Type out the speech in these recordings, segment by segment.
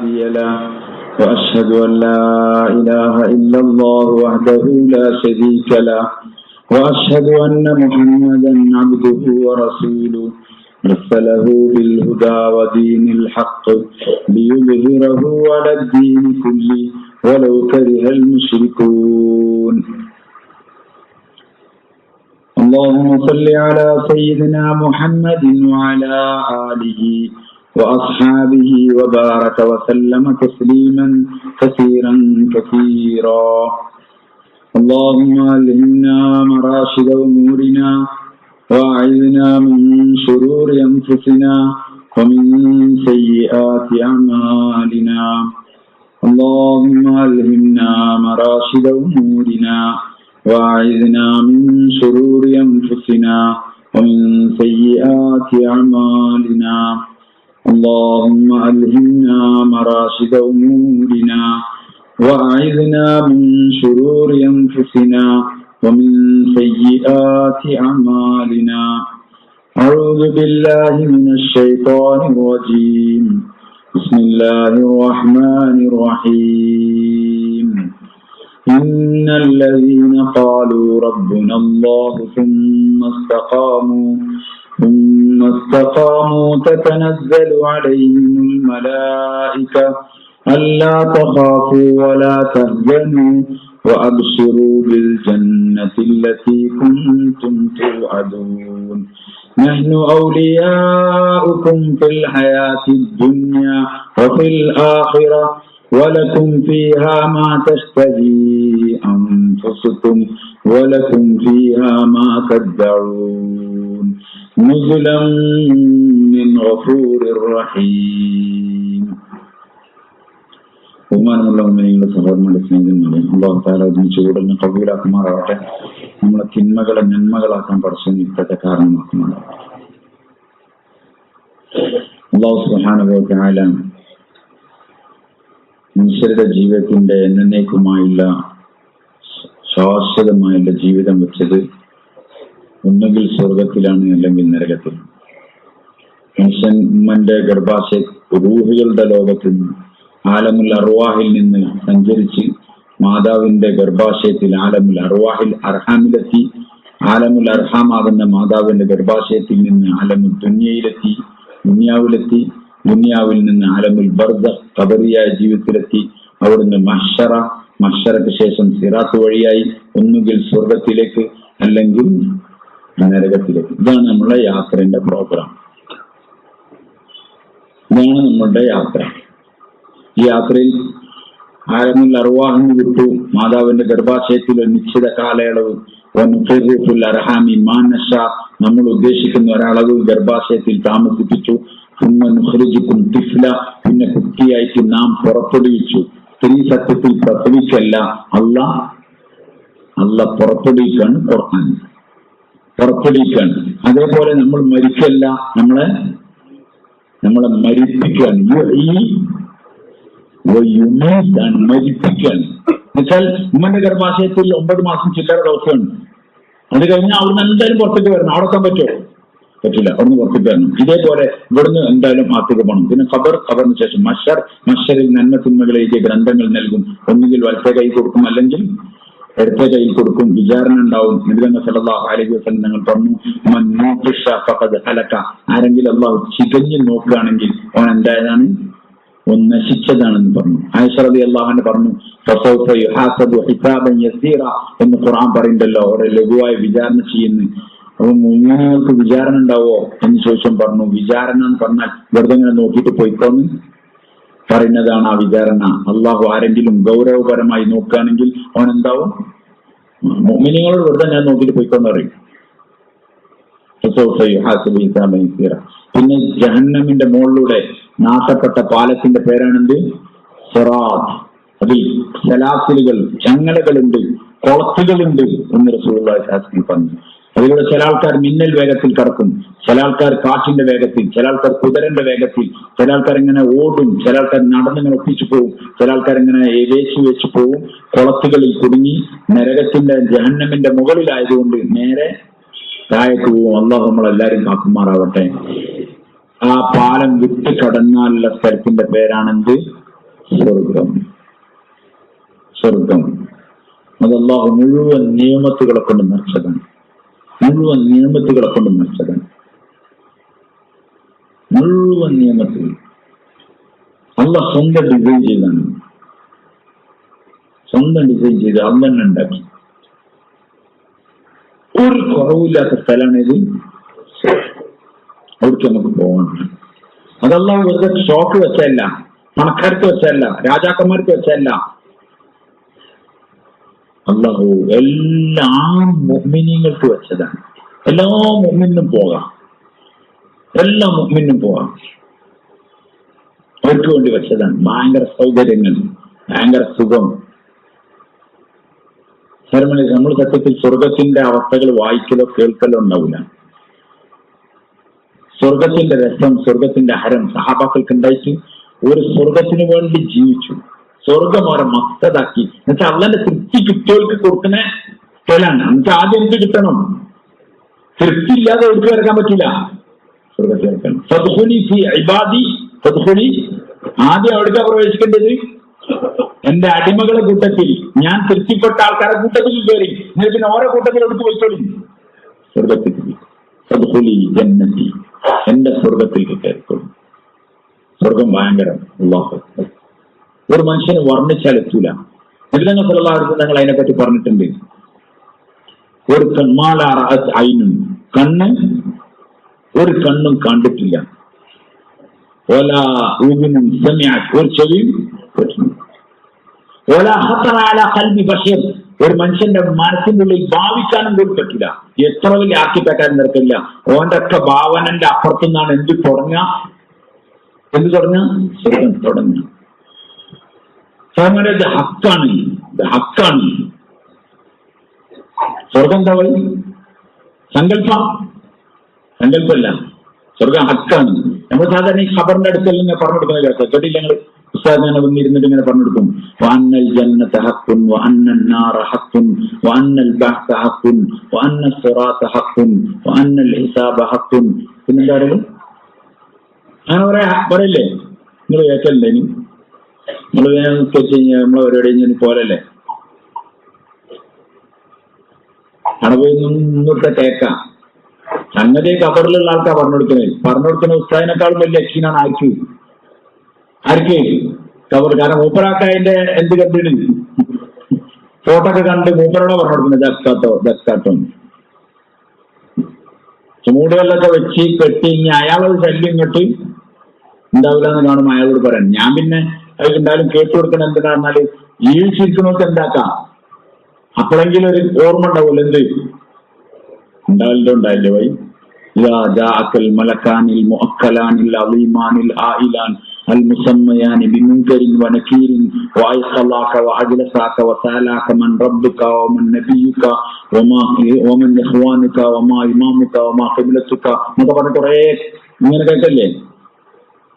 هادي له وأشهد أن لا إله إلا الله وحده لا شريك له وأشهد أن محمدا عبده ورسوله أرسله بالهدى ودين الحق ليظهره على الدين كله ولو كره المشركون. اللهم صل على سيدنا محمد وعلى آله وأصحابه وبارك وسلم تسليما كثيرا كثيرا. اللهم ألهمنا مراشد أمورنا وأعذنا من شرور أنفسنا ومن سيئات أعمالنا. اللهم ألهمنا مراشد أمورنا وأعذنا من شرور أنفسنا ومن سيئات أعمالنا. اللهم ألهمنا مراشد أمورنا وأعذنا من شرور أنفسنا ومن سيئات أعمالنا. أعوذ بالله من الشيطان الرجيم. بسم الله الرحمن الرحيم. إن الذين قالوا ربنا الله ثم استقاموا تتنزل عليهم الملائكة ألا تخافوا ولا تحزنوا وأبشروا بالجنة التي كنتم توعدون. نحن أولياؤكم في الحياة الدنيا وفي الآخرة ولكم فيها ما تشتهي أنفسكم ولكم فيها ما تدعون نزلا من غفور رحيم. ബഹുമാനമുള്ള ഉമ്മനികളുടെ സഹോദരങ്ങളുടെ സ്നേഹിതന്മാരെ, അല്ലാഹു തആല ഇതിന് ചൂടലിന് കബൂലാക്കുമാറാവട്ടെ. നമ്മളെ തിന്മകളെ നന്മകളാക്കാൻ പഠിച്ച ഇപ്പോഴത്തെ കാരണമാക്കുമാറാവട്ടെ. അല്ലാഹു സുബ്ഹാനഹു വ തആല മനുഷ്യരുടെ ജീവിതത്തിന്റെ എന്നേക്കുമായുള്ള ശാശ്വതമായുള്ള ജീവിതം വെച്ചത് ഒന്നുകിൽ സ്വർഗത്തിലാണ് അല്ലെങ്കിൽ നരകത്തിൽ. മനുഷ്യൻ ഉമ്മന്റെ ഗർഭാശയ റൂഹുകളുടെ ലോകത്തിൽ ആലമുൽ അർവാഹിൽ നിന്ന് സഞ്ചരിച്ച് മാതാവിന്റെ ഗർഭാശയത്തിൽ ആലമുൽ അർവാഹിൽ അർഹാമിലെത്തി. ആലമുൽ അർഹാമാകുന്ന മാതാവിന്റെ ഗർഭാശയത്തിൽ നിന്ന് ആലമുൽ ദുനിയാവിലെത്തി. ദുനിയാവിൽ നിന്ന് ആലമുൽ ബർസഖ് ഖബറിയായ ജീവിതത്തിലെത്തി. അവിടുന്ന് മഹ്ശറക്ക് ശേഷം സിറാത്ത് വഴിയായി ഒന്നുകിൽ സ്വർഗത്തിലേക്ക് അല്ലെങ്കിൽ നരകത്തിലേക്ക്. ഇതാണ് നമ്മുടെ യാത്രയുടെ പ്രോഗ്രാം. ഇതാണ് നമ്മുടെ യാത്ര. ഈ യാത്രയിൽ ആലമുൽ അർവാഹിന് വിട്ടു മാതാവിന്റെ ഗർഭാശയത്തിൽ ഒരു നിശ്ചിത കാലയളവ് അർഹാമി മാനഷ നമ്മൾ ഉദ്ദേശിക്കുന്ന ഒരളവ് ഗർഭാശയത്തിൽ താമസിപ്പിച്ചു. പിന്നെ കുട്ടിയായിട്ട് നാം പുറപ്പെടുവിച്ചു. സ്ത്രീ സത്യത്തിൽ പ്രസവിക്കല്ല, അല്ല പുറപ്പെടുവിക്കാണ്, പുറപ്പെടുവിക്കാണ്. അതേപോലെ നമ്മൾ മരിക്കല്ല, നമ്മളെ മരിപ്പിക്കുകയാണ്. മരിപ്പിക്കുകയാണ് എന്നുവെച്ചാൽ ഉമ്മന്റെ ഗർഭാശയത്തിൽ 9 മാസം ചില്ലറ ദിവസമാണ്. അത് കഴിഞ്ഞാൽ അവിടുന്ന് എന്തായാലും പുറത്തേക്ക് വരണം. അവിടെ എത്താൻ പറ്റില്ല, അവിടുന്ന് പുറത്തേക്ക് വരണം. ഇതേപോലെ ഇവിടുന്ന് എന്തായാലും ആത്തേക്ക് പോകണം. പിന്നെ ഖബറിന് ശേഷം മഹ്ശറിൽ നന്മ തിന്മകൾ എഴുതിയ ഗ്രന്ഥങ്ങൾ നൽകും. ഒന്നുകിൽ വലത്തെ കൈ കൊടുക്കും അല്ലെങ്കിൽ ഇടത്തെ കയ്യിൽ കൊടുക്കും. വിചാരണ ഉണ്ടാവും. നബി സല്ലല്ലാഹു അലൈഹി വസല്ലം ഞങ്ങൾ പറഞ്ഞു, ആരെങ്കിലും അല്ലാഹു ചികഞ്ഞു നോക്കുകയാണെങ്കിൽ അവൻ എന്തായതാണ്, നശിച്ചതാണെന്ന് പറഞ്ഞു. ആയിഷ റളിയല്ലാഹു അൻഹ പറഞ്ഞു, എന്ന് ഖുർആൻ പറയുന്നുണ്ടല്ലോ, അവരെ ലഘുവായി വിചാരണ ചെയ്യുന്നു. അപ്പൊ മുഅ്മിനീങ്ങൾക്ക് വിചാരണ ഉണ്ടാവോ എന്ന് ചോദിച്ചാൽ പറഞ്ഞു, വിചാരണ എന്ന് പറഞ്ഞാൽ വെറുതെ ഇങ്ങനെ നോക്കിയിട്ട് പോയിക്കോന്ന് പറയുന്നതാണ് ആ വിചാരണ. അള്ളാഹു ആരെങ്കിലും ഗൗരവപരമായി നോക്കുകയാണെങ്കിൽ അവൻ എന്താവും, മുഅ്മിനീങ്ങളോട് വെറുതെ ഞാൻ നോക്കിയിട്ട് പോയിക്കോന്ന് പറയും. പിന്നെ ജഹന്നമിന്റെ മുകളിലൂടെ നാട്ടപ്പെട്ട പാലത്തിന്റെ പേരാണെന്ത്, സിറാത്ത്. അതിൽ സലാസിലുകൾ, ചങ്ങലകളുണ്ട്, കുളത്തുകളുണ്ട് എന്ന് റസൂലുള്ളാഹി സ്വല്ലല്ലാഹു അലൈഹി വസല്ലം പറഞ്ഞു. അതിലൂടെ ചില ആൾക്കാർ മിന്നൽ വേഗത്തിൽ കടക്കും, ചില ആൾക്കാർ കാറ്റിന്റെ വേഗത്തിൽ, ചില ആൾക്കാർ കുതിരന്റെ വേഗത്തിൽ, ചില ആൾക്കാർ ഇങ്ങനെ ഓടും, ചില ആൾക്കാർ നടന്നിങ്ങനെ ഒപ്പിച്ചു പോകും, ചില ആൾക്കാർ ഇങ്ങനെ വെച്ച് പോകും. കുളത്തുകളിൽ കുടുങ്ങി നരകത്തിന്റെ ജഹന്നമിന്റെ മുകളിലായതുകൊണ്ട് നേരെ താഴേക്ക് പോവും. അല്ലാഹു നമ്മളെല്ലാരും കാക്കുമാറാവട്ടെ. ആ പാലം വിട്ട് കടന്നാലുള്ള സ്ഥലത്തിന്റെ പേരാണെന്ത്, സ്വർഗം. സ്വർഗം അത് അല്ലാഹു മുഴുവൻ നിയമത്തുകളെ കൊണ്ട് നിറച്ചതാണ്. മുഴുവൻ നിയമത്തുകളെ കൊണ്ട് നിറച്ചതാണ്. മുഴുവൻ നിയമത്തുകൾ അല്ലാഹ് സ്വന്തം ഡിസൈൻ ചെയ്താണ്. സ്വന്തം ഡിസൈൻ ചെയ്ത് അന്ന് തന്നെ ഉണ്ടാക്കി. ഒരു കുറവില്ലാത്ത സ്ഥലമാണ് ഇത്. അവിടേക്ക് നമുക്ക് പോകണം. അതല്ലാ വെറുതെ ഷോക്ക് വെച്ചല്ല, പണക്കാർക്ക് വെച്ചല്ല, രാജാക്കന്മാർക്ക് വെച്ചല്ല. അല്ലാഹു എല്ലാ മുഅ്മിനീങ്ങൾക്ക് വെച്ചതാണ്. എല്ലാ മുഅ്മിനും പോകാം, എല്ലാ മുഅ്മിനും പോകാം. അവർക്ക് വേണ്ടി വെച്ചതാണ്. ഭയങ്കര സൗകര്യങ്ങൾ, ഭയങ്കര സുഖം. നമ്മൾ സത്യത്തിൽ സ്വർഗത്തിന്റെ അവസ്ഥകൾ വായിക്കലോ കേൾക്കലോ ഉണ്ടാവില്ല. സ്വർഗത്തിന്റെ രസം, സ്വർഗത്തിന്റെ ഹരം സഹാബാക്കൾക്ക് ഉണ്ടായിട്ട് ഒരു സ്വർഗത്തിന് വേണ്ടി ജീവിച്ചു. സ്വർഗം അവരെ മക്തതാക്കി. എന്നുവെച്ചാൽ അള്ളാന്റെ തൃപ്തി കിട്ടിയവർക്ക് കൊടുക്കുന്ന സ്ഥലമാണ്. നമുക്ക് ആദ്യം എന്ത് കിട്ടണം? തൃപ്തി ഇല്ലാതെ എടുത്തു കിടക്കാൻ പറ്റില്ല. സ്വർഗത്തിൽ കിടക്കണം. ഫദ്ഖുലി ഫീ ഇബാദി ഫദ്ഖുലി. ആദ്യം എവിടേക്കാ പ്രവേശിക്കേണ്ടത്? എന്റെ അടിമകളെ കൂട്ടത്തിൽ, ഞാൻ തൃപ്തിപ്പെട്ട ആൾക്കാരെ കൂട്ടത്തിൽ കയറി. പിന്നെ ഓരോ കൂട്ടത്തിൽ എടുത്ത് പോയിക്കോളി. സ്വർഗത്തിൽ ഫദ്ഖുലി ജന്നതി, എന്റെ സ്വർഗത്തിലേക്ക് കയറിക്കോളും. സ്വർഗം ഭയങ്കരം. അല്ലാഹു ഒരു മനുഷ്യന് വർണ്ണിച്ചാൽ എത്തൂല. നബി സല്ലല്ലാഹു അലൈഹി വസല്ലം അതിനെപ്പറ്റി പറഞ്ഞിട്ടുണ്ട്. ഒരു ഐനും, കണ്ണ് ഒരു കണ്ണും കണ്ടിട്ടില്ല. ഒരു ചെവിയും ഒരു മനുഷ്യന്റെ മനസ്സിന്റെ ഉള്ളിൽ ഭാവിക്കാനും കൂടി പറ്റില്ല. എത്ര വലിയ ആർക്കിടെക്റ്റാരും നിരക്കില്ല. ഓന്റെ ഒക്കെ ഭാവനന്റെ അപ്പുറത്തു നിന്നാണ് എന്ത് തുടങ്ങ സ്വർഗം തുടങ്ങുക. ഇത് ഹക്കാണ്, ഇത് ഹക്കാണ്. സ്വർഗം എന്താ വഴി? സങ്കല്പല്ല, സ്വർഗം ഹക്കാണ്. നമ്മൾ സാധാരണ ഈ ഖബറിന്റെ അടുത്തെല്ലാം ഇങ്ങനെ പറഞ്ഞു കൊടുക്കുന്ന കേട്ടോ. കേട്ടില്ല ഞങ്ങൾ ഉസ്താദ് ഇങ്ങനെ വന്നിരുന്നിട്ട് ഇങ്ങനെ പറഞ്ഞു കൊടുക്കും. വഅന്നൽ ജന്നത ഹഖ്ഖുൻ വഅന്നൻ നാറ ഹഖ്ഖുൻ വഅന്നൽ ബഅസ ഹഖ്ഖുൻ വഅന്നസ് സിറാത ഹഖ്ഖുൻ വഅന്നൽ ഹിസാബ ഹഖ്ഖുൻ. പിന്നെന്താ പറയുക? അങ്ങനെ പറയില്ലേ? നിങ്ങൾ കേൾക്കല്ലേ? ഇനി നമ്മൾ നമ്മളെ പരിപാടി പോലല്ലേ? അവിടെ പോയി നിന്നൊക്കെ കേൾക്കാം. സംഗതി ഖബറിലുള്ള ആൾക്കാർ പറഞ്ഞുകൊടുക്കുന്ന ഉസ്താദിനേക്കാളും വലിയ യക്ഷീനാണ് ആർക്ക് ഖബർ. കാരണം മൂപ്പരാക്ക അതിന്റെ എന്ത് കണ്ടിട്ട് ഫോട്ടോ ഒക്കെ കണ്ട് മൂപ്പരോടെ പറഞ്ഞുകൊടുക്കുന്നത് ജക്കാട്ടോ ചൂടുകളിലൊക്കെ വെച്ച് കെട്ടി. ഇനി അയാളൊരു ശല്യം ഇങ്ങോട്ട് ഉണ്ടാവില്ല എന്ന് കാണുമ്പോൾ അയാളോട് പറയാൻ. ഞാൻ പിന്നെ അത് എന്തായാലും കേട്ടു കൊടുക്കണം. എന്തിനാ പറഞ്ഞാല് ജീവിച്ചിരിക്കുന്നവർക്ക് എന്താക്കാം, അപ്പോഴെങ്കിലും ഒരു ഓർമ്മ ഉണ്ടാവുമല്ലോ. എന്ത് ഉണ്ടായില്ലേ വൈ മലക്കാനിൽ മുഅക്കലാനിൽ അളീമാനിൽ ആയിലാൻ المسميان بمنكر ونكير وأيقظاك وأجلساك وسألاك من ربك ومن نبيك ومن إخوانك وما إمامك وما قبلتك. എന്നൊക്കെ പറഞ്ഞ കുറേ ഇങ്ങനെ കേട്ടല്ലേ?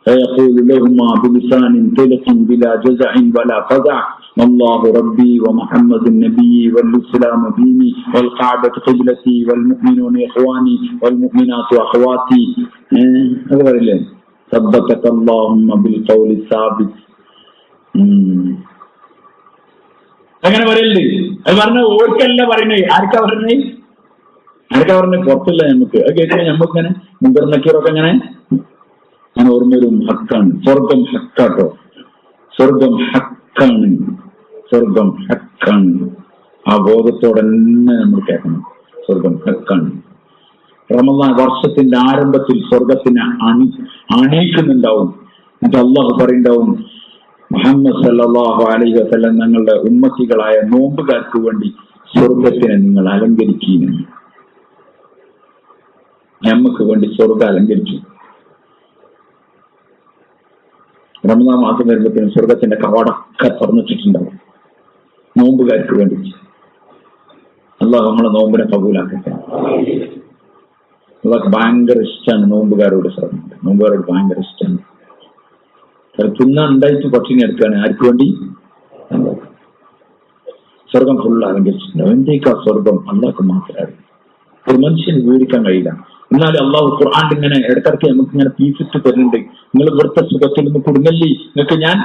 فيقول لهما بلسان طلق بلا جزع ولا فزع الله ربي ومحمد النبي والإسلام ديني والكعبة قبلتي والمؤمنون إخواني والمؤمنات أخواتي. هذا പറയില്ലേ? ثبتك اللهم بالقول الثابت. അങ്ങനെ പറയല്ലേ? അത് പറഞ്ഞ ഓർക്കല്ല പറയണേ. ആർക്കാ പറഞ്ഞേ? പുറത്തില്ല. നമുക്ക് അത് കേൾക്കണേ. നമുക്കിങ്ങനെ മുൻകർണക്കീറൊക്കെ ഇങ്ങനെ ഞാൻ ഓർമ്മ വരും. ഹക്കാണ് സ്വർഗം. ഹക്കാട്ടോ, സ്വർഗം ഹക്കാണ്. സ്വർഗം ഹക്കാണ്. ആ ബോധത്തോടെ തന്നെ നമ്മൾ കേൾക്കണം. സ്വർഗം ഹക്കാണ്. റമദാൻ വർഷത്തിന്റെ ആരംഭത്തിൽ സ്വർഗത്തിനെ അണിയിക്കുന്നുണ്ടാവും. എന്നിട്ട് അള്ളാഹു പറയുണ്ടാവും, മുഹമ്മദ് സല്ലല്ലാഹു അലൈഹി വസല്ലം ഞങ്ങളുടെ ഉമ്മത്തികളായ നോമ്പുകാർക്ക് വേണ്ടി സ്വർഗത്തിനെ നിങ്ങൾ അലങ്കരിക്കുന്നു. ഞമ്മക്ക് വേണ്ടി സ്വർഗം അലങ്കരിച്ചു. റമദാൻ മാസം വരുമ്പോഴത്തേനും സ്വർഗത്തിന്റെ കവാടൊക്കെ തുറന്നിട്ടിട്ടുണ്ടാവും നോമ്പുകാർക്ക് വേണ്ടി. അള്ളാഹു നമ്മളെ നോമ്പിനെ കബൂലാക്കട്ടെ. അള്ളാഹ് ഭയങ്കര ഇഷ്ടമാണ് നോമ്പുകാരോട്. നോമ്പുകാരോട് ഭയങ്കര ഇഷ്ടമാണ്. തിന്നാൻ ഉണ്ടായിട്ട് പട്ടിണി എടുക്കുകയാണ്. ആർക്ക് വേണ്ടി? സ്വർഗം ഫുള്ള് അലങ്കരിച്ചിട്ടുണ്ടാവും. എന്തേക്കാ സ്വർഗം? അള്ളാഹ്ക്ക് മാത്രമേ. ഒരു മനുഷ്യന് വിവരിക്കാൻ കഴിയില്ല. എന്നാലും അള്ളാഹു ഖുർആൻ ഇങ്ങനെ ഇടക്കിടക്ക് നമുക്ക് ഇങ്ങനെ പീസിട്ട് തരുന്നുണ്ട്. നിങ്ങൾ ഇവിടുത്തെ സുഖത്തിൽ നിന്ന് കുടുങ്ങല്ലി, നിങ്ങൾക്ക് ഞാൻ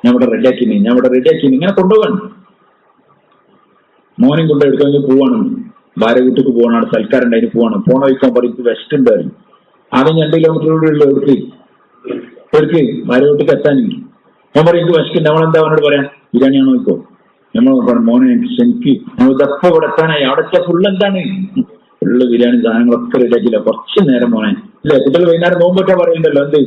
ഞാൻ ഇവിടെ റെഡിയാക്കിന് ഇങ്ങനെ കൊണ്ടുപോകാൻ. മോനും കൊണ്ട് എടുക്കുമെങ്കിൽ പോവാണ്, ഭാര്യ വീട്ടിക്ക് പോകണാണ്, സൽക്കാരം അതിന് പോവാണ്. പോണ വയ്ക്കാൻ പറയും വെച്ചിട്ടുണ്ടായിരുന്നു. ആദ്യം 2 കിലോമീറ്ററിലൂടെ ഉള്ളു എടുക്ക് ഭാര്യ വീട്ടിക്ക് എത്താനെങ്കിൽ. ഞാൻ പറയും വെച്ചിട്ടുണ്ട്. നമ്മളെന്താ അവനോട് പറയാം, ബിരിയാണിയാണോ നോക്കോ. നമ്മൾ മോനെ എനിക്ക് ഇതൊക്കെ ഇവിടെ എത്താനായി. അവിടെ ഫുള്ള് എന്താണ്, ഫുള്ള് ബിരിയാണി സാധനങ്ങളൊക്കെ റെഡിയാക്കില്ല. കുറച്ച് നേരം മോനെ ഇല്ലേ. കുട്ടികൾ വൈകുന്നേരം നോമ്പൊക്കെ പറയുന്നുണ്ടല്ലോ, എന്ത്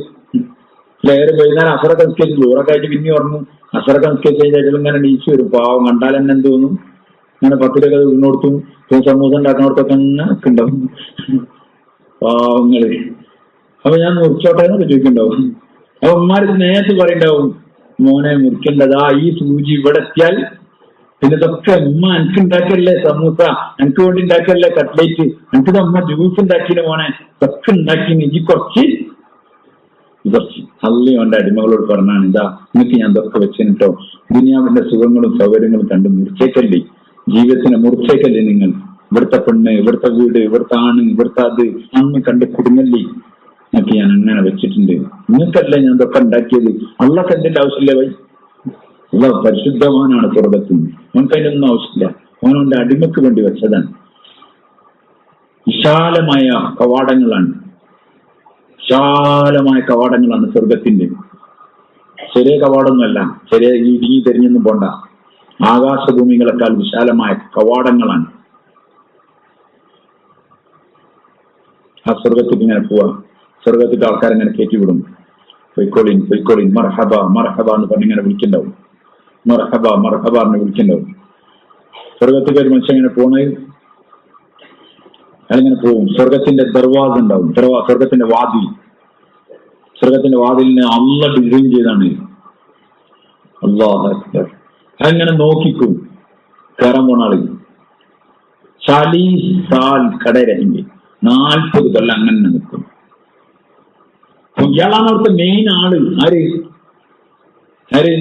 ലേറെ വൈകുന്നേരം അസറൊക്കെ നിസ്കരിച്ചു, ചോറൊക്കെ ആയിട്ട് പിന്നെ ഉറങ്ങും. അസറൊക്കെ നിസ്കരിച്ച് കഴിഞ്ഞാൽ ഇങ്ങനെ നീച്ചു വരും. പാവം കണ്ടാൽ തന്നെ എന്ത് തോന്നും, അങ്ങനെ 10 രൂപ വീണോടത്തും സമൂസ ഉണ്ടാക്കുന്നവർക്കൊക്കെ തന്നെ ഉണ്ടാവും പാവങ്ങള്. അപ്പൊ ഞാൻ മുറിച്ചോട്ടെ എന്നൊക്കെ ചോദിക്കുന്നുണ്ടാവും. അപ്പൊ ഉമ്മാര് നേരത്തെ പറയുണ്ടാവും, മോനെ മുറിക്കേണ്ടതാ, ഈ സൂചി ഇവിടെ എത്തിയാൽ പിന്നെ ഇതൊക്കെ ഉമ്മ എനിക്ക് ഉണ്ടാക്കല്ലേ സമൂസ, എനിക്ക് വേണ്ടി ഉണ്ടാക്കല്ലേ കട്ട്ലേറ്റ്, എനിക്കിത് അമ്മ ജ്യൂസ് ഉണ്ടാക്കിയില്ല മോനെ, ഇതൊക്കെ ഉണ്ടാക്കി ഇനി കുറച്ച് അള്ളി അവന്റെ അടിമകളോട് പറഞ്ഞാണ്, ഇതാ നിങ്ങൾക്ക് ഞാൻ ഇതൊക്കെ വെച്ചിട്ടോ, ദുനിയാവിന്റെ സുഖങ്ങളും സൗകര്യങ്ങളും കണ്ട് മുറിച്ചേക്കല്ലേ, ജീവിതത്തിനെ മുറിച്ചേക്കല്ലേ നിങ്ങൾ. ഇവിടുത്തെ പെണ്ണ്, ഇവിടുത്തെ വീട്, ഇവിടുത്തെ ആണ്, ഇവിടുത്തെ അത് അന്ന് കണ്ട് കുടുങ്ങല്ലേ, എന്നൊക്കെ ഞാൻ അങ്ങനെ വെച്ചിട്ടുണ്ട്. നിങ്ങൾക്കല്ലേ ഞാൻ ഇതൊക്കെ ഉണ്ടാക്കിയത്. അള്ളക്ക് എന്തിന്റെ ആവശ്യമില്ല വൈ. അള്ള പരിശുദ്ധവാനാണ് സ്വർഗത്തിൽ. അവനക്ക് അതിനൊന്നും ആവശ്യമില്ല. അവനവന്റെ അടിമക്ക് വേണ്ടി വെച്ചതാണ്. വിശാലമായ കവാടങ്ങളാണ് സ്വർഗത്തിന്റെ. ചെറിയ കവാടമൊന്നുമല്ല, ചെറിയ ഇടുങ്ങി തെരിഞ്ഞൊന്നും പോണ്ട. ആകാശഭൂമികളെക്കാൾ വിശാലമായ കവാടങ്ങളാണ്. ആ സ്വർഗത്തിൽ ഇങ്ങനെ പോവാം. സ്വർഗത്തിന്റെ ആൾക്കാരിങ്ങനെ കയറ്റിവിടും. പൊയ്ക്കോളിൻ മർഹബ എന്ന് പറഞ്ഞിങ്ങനെ വിളിക്കണ്ടാവും. മർഹബ എന്ന് വിളിക്കണ്ടാവും. സ്വർഗത്തിൽ ഒരു മനുഷ്യൻ ഇങ്ങനെ പോണേ, അതിങ്ങനെ പോവും. സ്വർഗത്തിന്റെ ദർവാസ ഉണ്ടാവും, സ്വർഗത്തിന്റെ വാതിലിനെ അള്ള ഡിസൈൻ ചെയ്താണ്. അല്ലാഹു അക്ബർ. അങ്ങനെ നോക്കിക്കും കയറാൻ പോണ ആള്. 40 സാൽ കടയിറങ്ങി 40 കൊല്ലം അങ്ങനെ നിൽക്കും. ഇയാളാണ് അവിടുത്തെ മെയിൻ ആള്. ആര്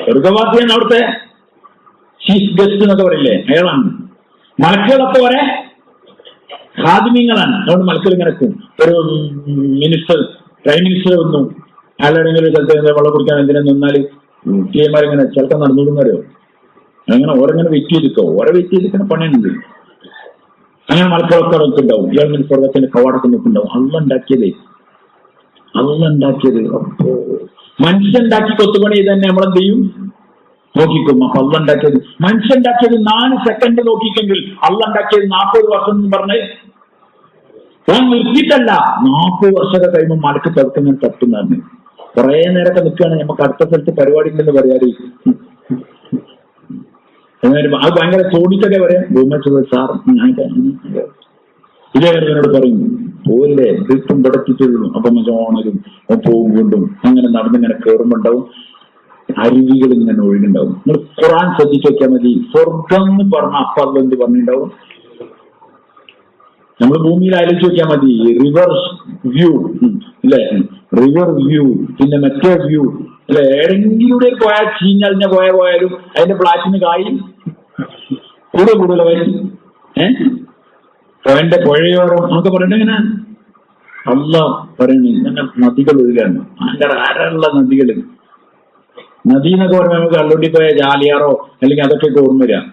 സ്വർഗവാസിയാണ്, അവിടുത്തെ ചീഫ് ഗസ്റ്റ് എന്നൊക്കെ പറയില്ലേ, അയാളാണ്. മലക്കുകളൊക്കെ വരെ ഖാദിമീങ്ങളാണ്. അതുകൊണ്ട് മലക്കുകൾ ഇങ്ങനെ ഒരു പ്രൈം മിനിസ്റ്റർ വന്നു, അയാളെങ്കിലും ഒരു സ്ഥലത്ത് വെള്ളം കുടിക്കാൻ എന്തിനാന്ന് നിന്നാല് പിമാരിങ്ങനെ ചിലപ്പോൾ നടന്നുകൊടുന്നറിയോ, അങ്ങനെ ഓരോങ്ങനെ വെയിറ്റ് ചെയ്തിരിക്കുന്ന പണിയുണ്ട്. അങ്ങനെ മലക്കുകളൊക്കെ നോക്കുന്നുണ്ടാവും. ഇയാൾ ഇങ്ങനെ സ്വർഗത്തിന്റെ കവാടൊക്കെ നോക്കുന്നുണ്ടാവും. അള്ള ഉണ്ടാക്കിയത് മനുഷ്യണ്ടാക്കി കൊത്തുപണി ചെയ്ത് തന്നെ നമ്മളെന്ത് ചെയ്യും, നോക്കിക്കും. അപ്പൊ അള്ള ഉണ്ടാക്കിയത്, മനുഷ്യണ്ടാക്കിയത് 4 സെക്കൻഡ് നോക്കിക്കെങ്കിൽ അള്ള ഉണ്ടാക്കിയത് 40 വർഷം എന്ന് പറഞ്ഞ് ഞാൻ നിർത്തിയിട്ടല്ല. 40 വർഷമൊക്കെ കഴിയുമ്പോൾ മലക്ക് തടുക്കുന്ന തട്ടുന്നതാണ്. കുറെ നേരമൊക്കെ നിൽക്കുകയാണ്, നമുക്ക് അടുത്ത സ്ഥലത്ത് പരിപാടി ഉണ്ടെന്ന് പറയാറ്. അത് ഭയങ്കര ചോദിച്ചൊക്കെ പറയാം. സാർ ഇതേ എന്നോട് പറയും, പോയില്ലേ തീർത്തും പടത്തിട്ടുള്ളൂ. അപ്പൊ ഓണരും പോവും വീണ്ടും അങ്ങനെ നടന്നിങ്ങനെ കയറുമ്പോണ്ടാവും അരുവികൾ ഇങ്ങനെ ഒഴുകുണ്ടാവും. നിങ്ങൾ ഖുർആൻ ശ്രദ്ധിച്ചു വെച്ചാൽ മതി. സ്വർഗം എന്ന് പറഞ്ഞ അപ്പം എന്ത് പറഞ്ഞിട്ടുണ്ടാവും. നമ്മൾ ഭൂമിയിൽ ആലോചിച്ച് നോക്കിയാൽ മതി. റിവർ വ്യൂ അല്ലെ, റിവർ വ്യൂ, പിന്നെ മറ്റേ വ്യൂ അല്ലെ. ഏതെങ്കിലും പോയാൽ ചീഞ്ഞളിഞ്ഞ പോയാലും അതിന്റെ ഫ്ലാറ്റിന് കായി കൂടുതലായി. അവന്റെ പുഴയോരം നമുക്ക് പറയണ്ട. ഇങ്ങനെ അല്ല പറയണ ഇങ്ങനെ നദികൾ ഒഴുകാണ്. ഭയങ്കര ആരുള്ള നദികള്. നദി എന്നൊക്കെ പറയുമ്പോൾ നമുക്ക് കള്ളുണ്ടി പോയ ജാലിയാറോ അല്ലെങ്കിൽ അതൊക്കെ ഓർമ്മ വരാം.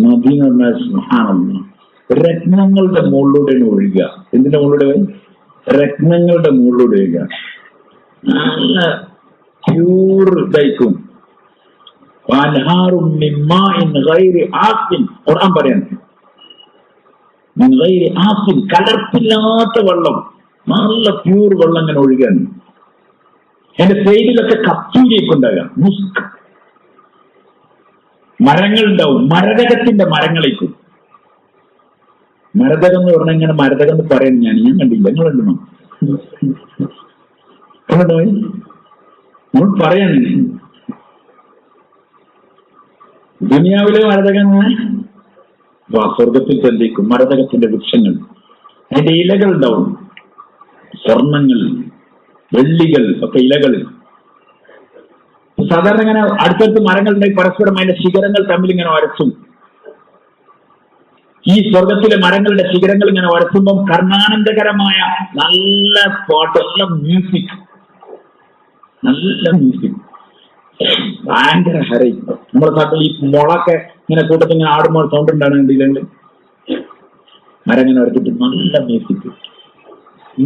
നദി എന്ന് പറഞ്ഞാൽ സുബ്ഹാനല്ലാഹ് രത്നങ്ങളുടെ മുകളിലൂടെയാണ് ഒഴുകുക. എന്തിന്റെ മുകളിലൂടെ? രത്നങ്ങളുടെ മുകളിലൂടെ ഒഴുകുക. നല്ല പ്യൂർ ഇതായിരിക്കും. പറയാൻ കലർപ്പില്ലാത്ത വെള്ളം, നല്ല പ്യൂർ വെള്ളം ഇങ്ങനെ ഒഴുകാൻ. എന്റെ സൈഡിലൊക്കെ കത്തൂരിയൊക്കെ ഉണ്ടാകാം. മരങ്ങൾ ഉണ്ടാവും, മരതകത്തിന്റെ മരങ്ങളേക്കും. മരതകം എന്ന് പറഞ്ഞാൽ ഇങ്ങനെ മരതകം എന്ന് പറയാൻ ഞാൻ കണ്ടില്ല. നിങ്ങൾ കണ്ടോ? നമ്മൾ പറയാണ് ദുനിയാവിലെ മരതകം സ്വർഗത്തിൽ ചെല്ലിക്കും. മരതകത്തിന്റെ വൃക്ഷങ്ങൾ, അതിന്റെ ഇലകൾ ഉണ്ടാവും. സ്വർണങ്ങൾ, വെള്ളികൾ ഒക്കെ ഇലകൾ. സാധാരണ ഇങ്ങനെ അടുത്തടുത്ത് മരങ്ങളുണ്ടെങ്കിൽ പരസ്പരം അതിന്റെ ശിഖരങ്ങൾ തമ്മിൽ ഇങ്ങനെ ഒരച്ചും. ഈ സ്വർഗത്തിലെ മരങ്ങളുടെ ശിഖരങ്ങൾ ഇങ്ങനെ ഒരച്ചുമ്പം കർണാനന്ദകരമായ നല്ല പാട്ട്, നല്ല മ്യൂസിക്. ഭയങ്കര ഹരയും. നമ്മളെ നാട്ടിൽ ഈ മുളക്കെ ഇങ്ങനെ കൂട്ടത്തിൽ ഇങ്ങനെ ആടുമ്പോൾ സൗണ്ട് ഉണ്ടാകുന്നുണ്ട്. മരങ്ങനെ വരച്ചിട്ട് നല്ല മ്യൂസിക്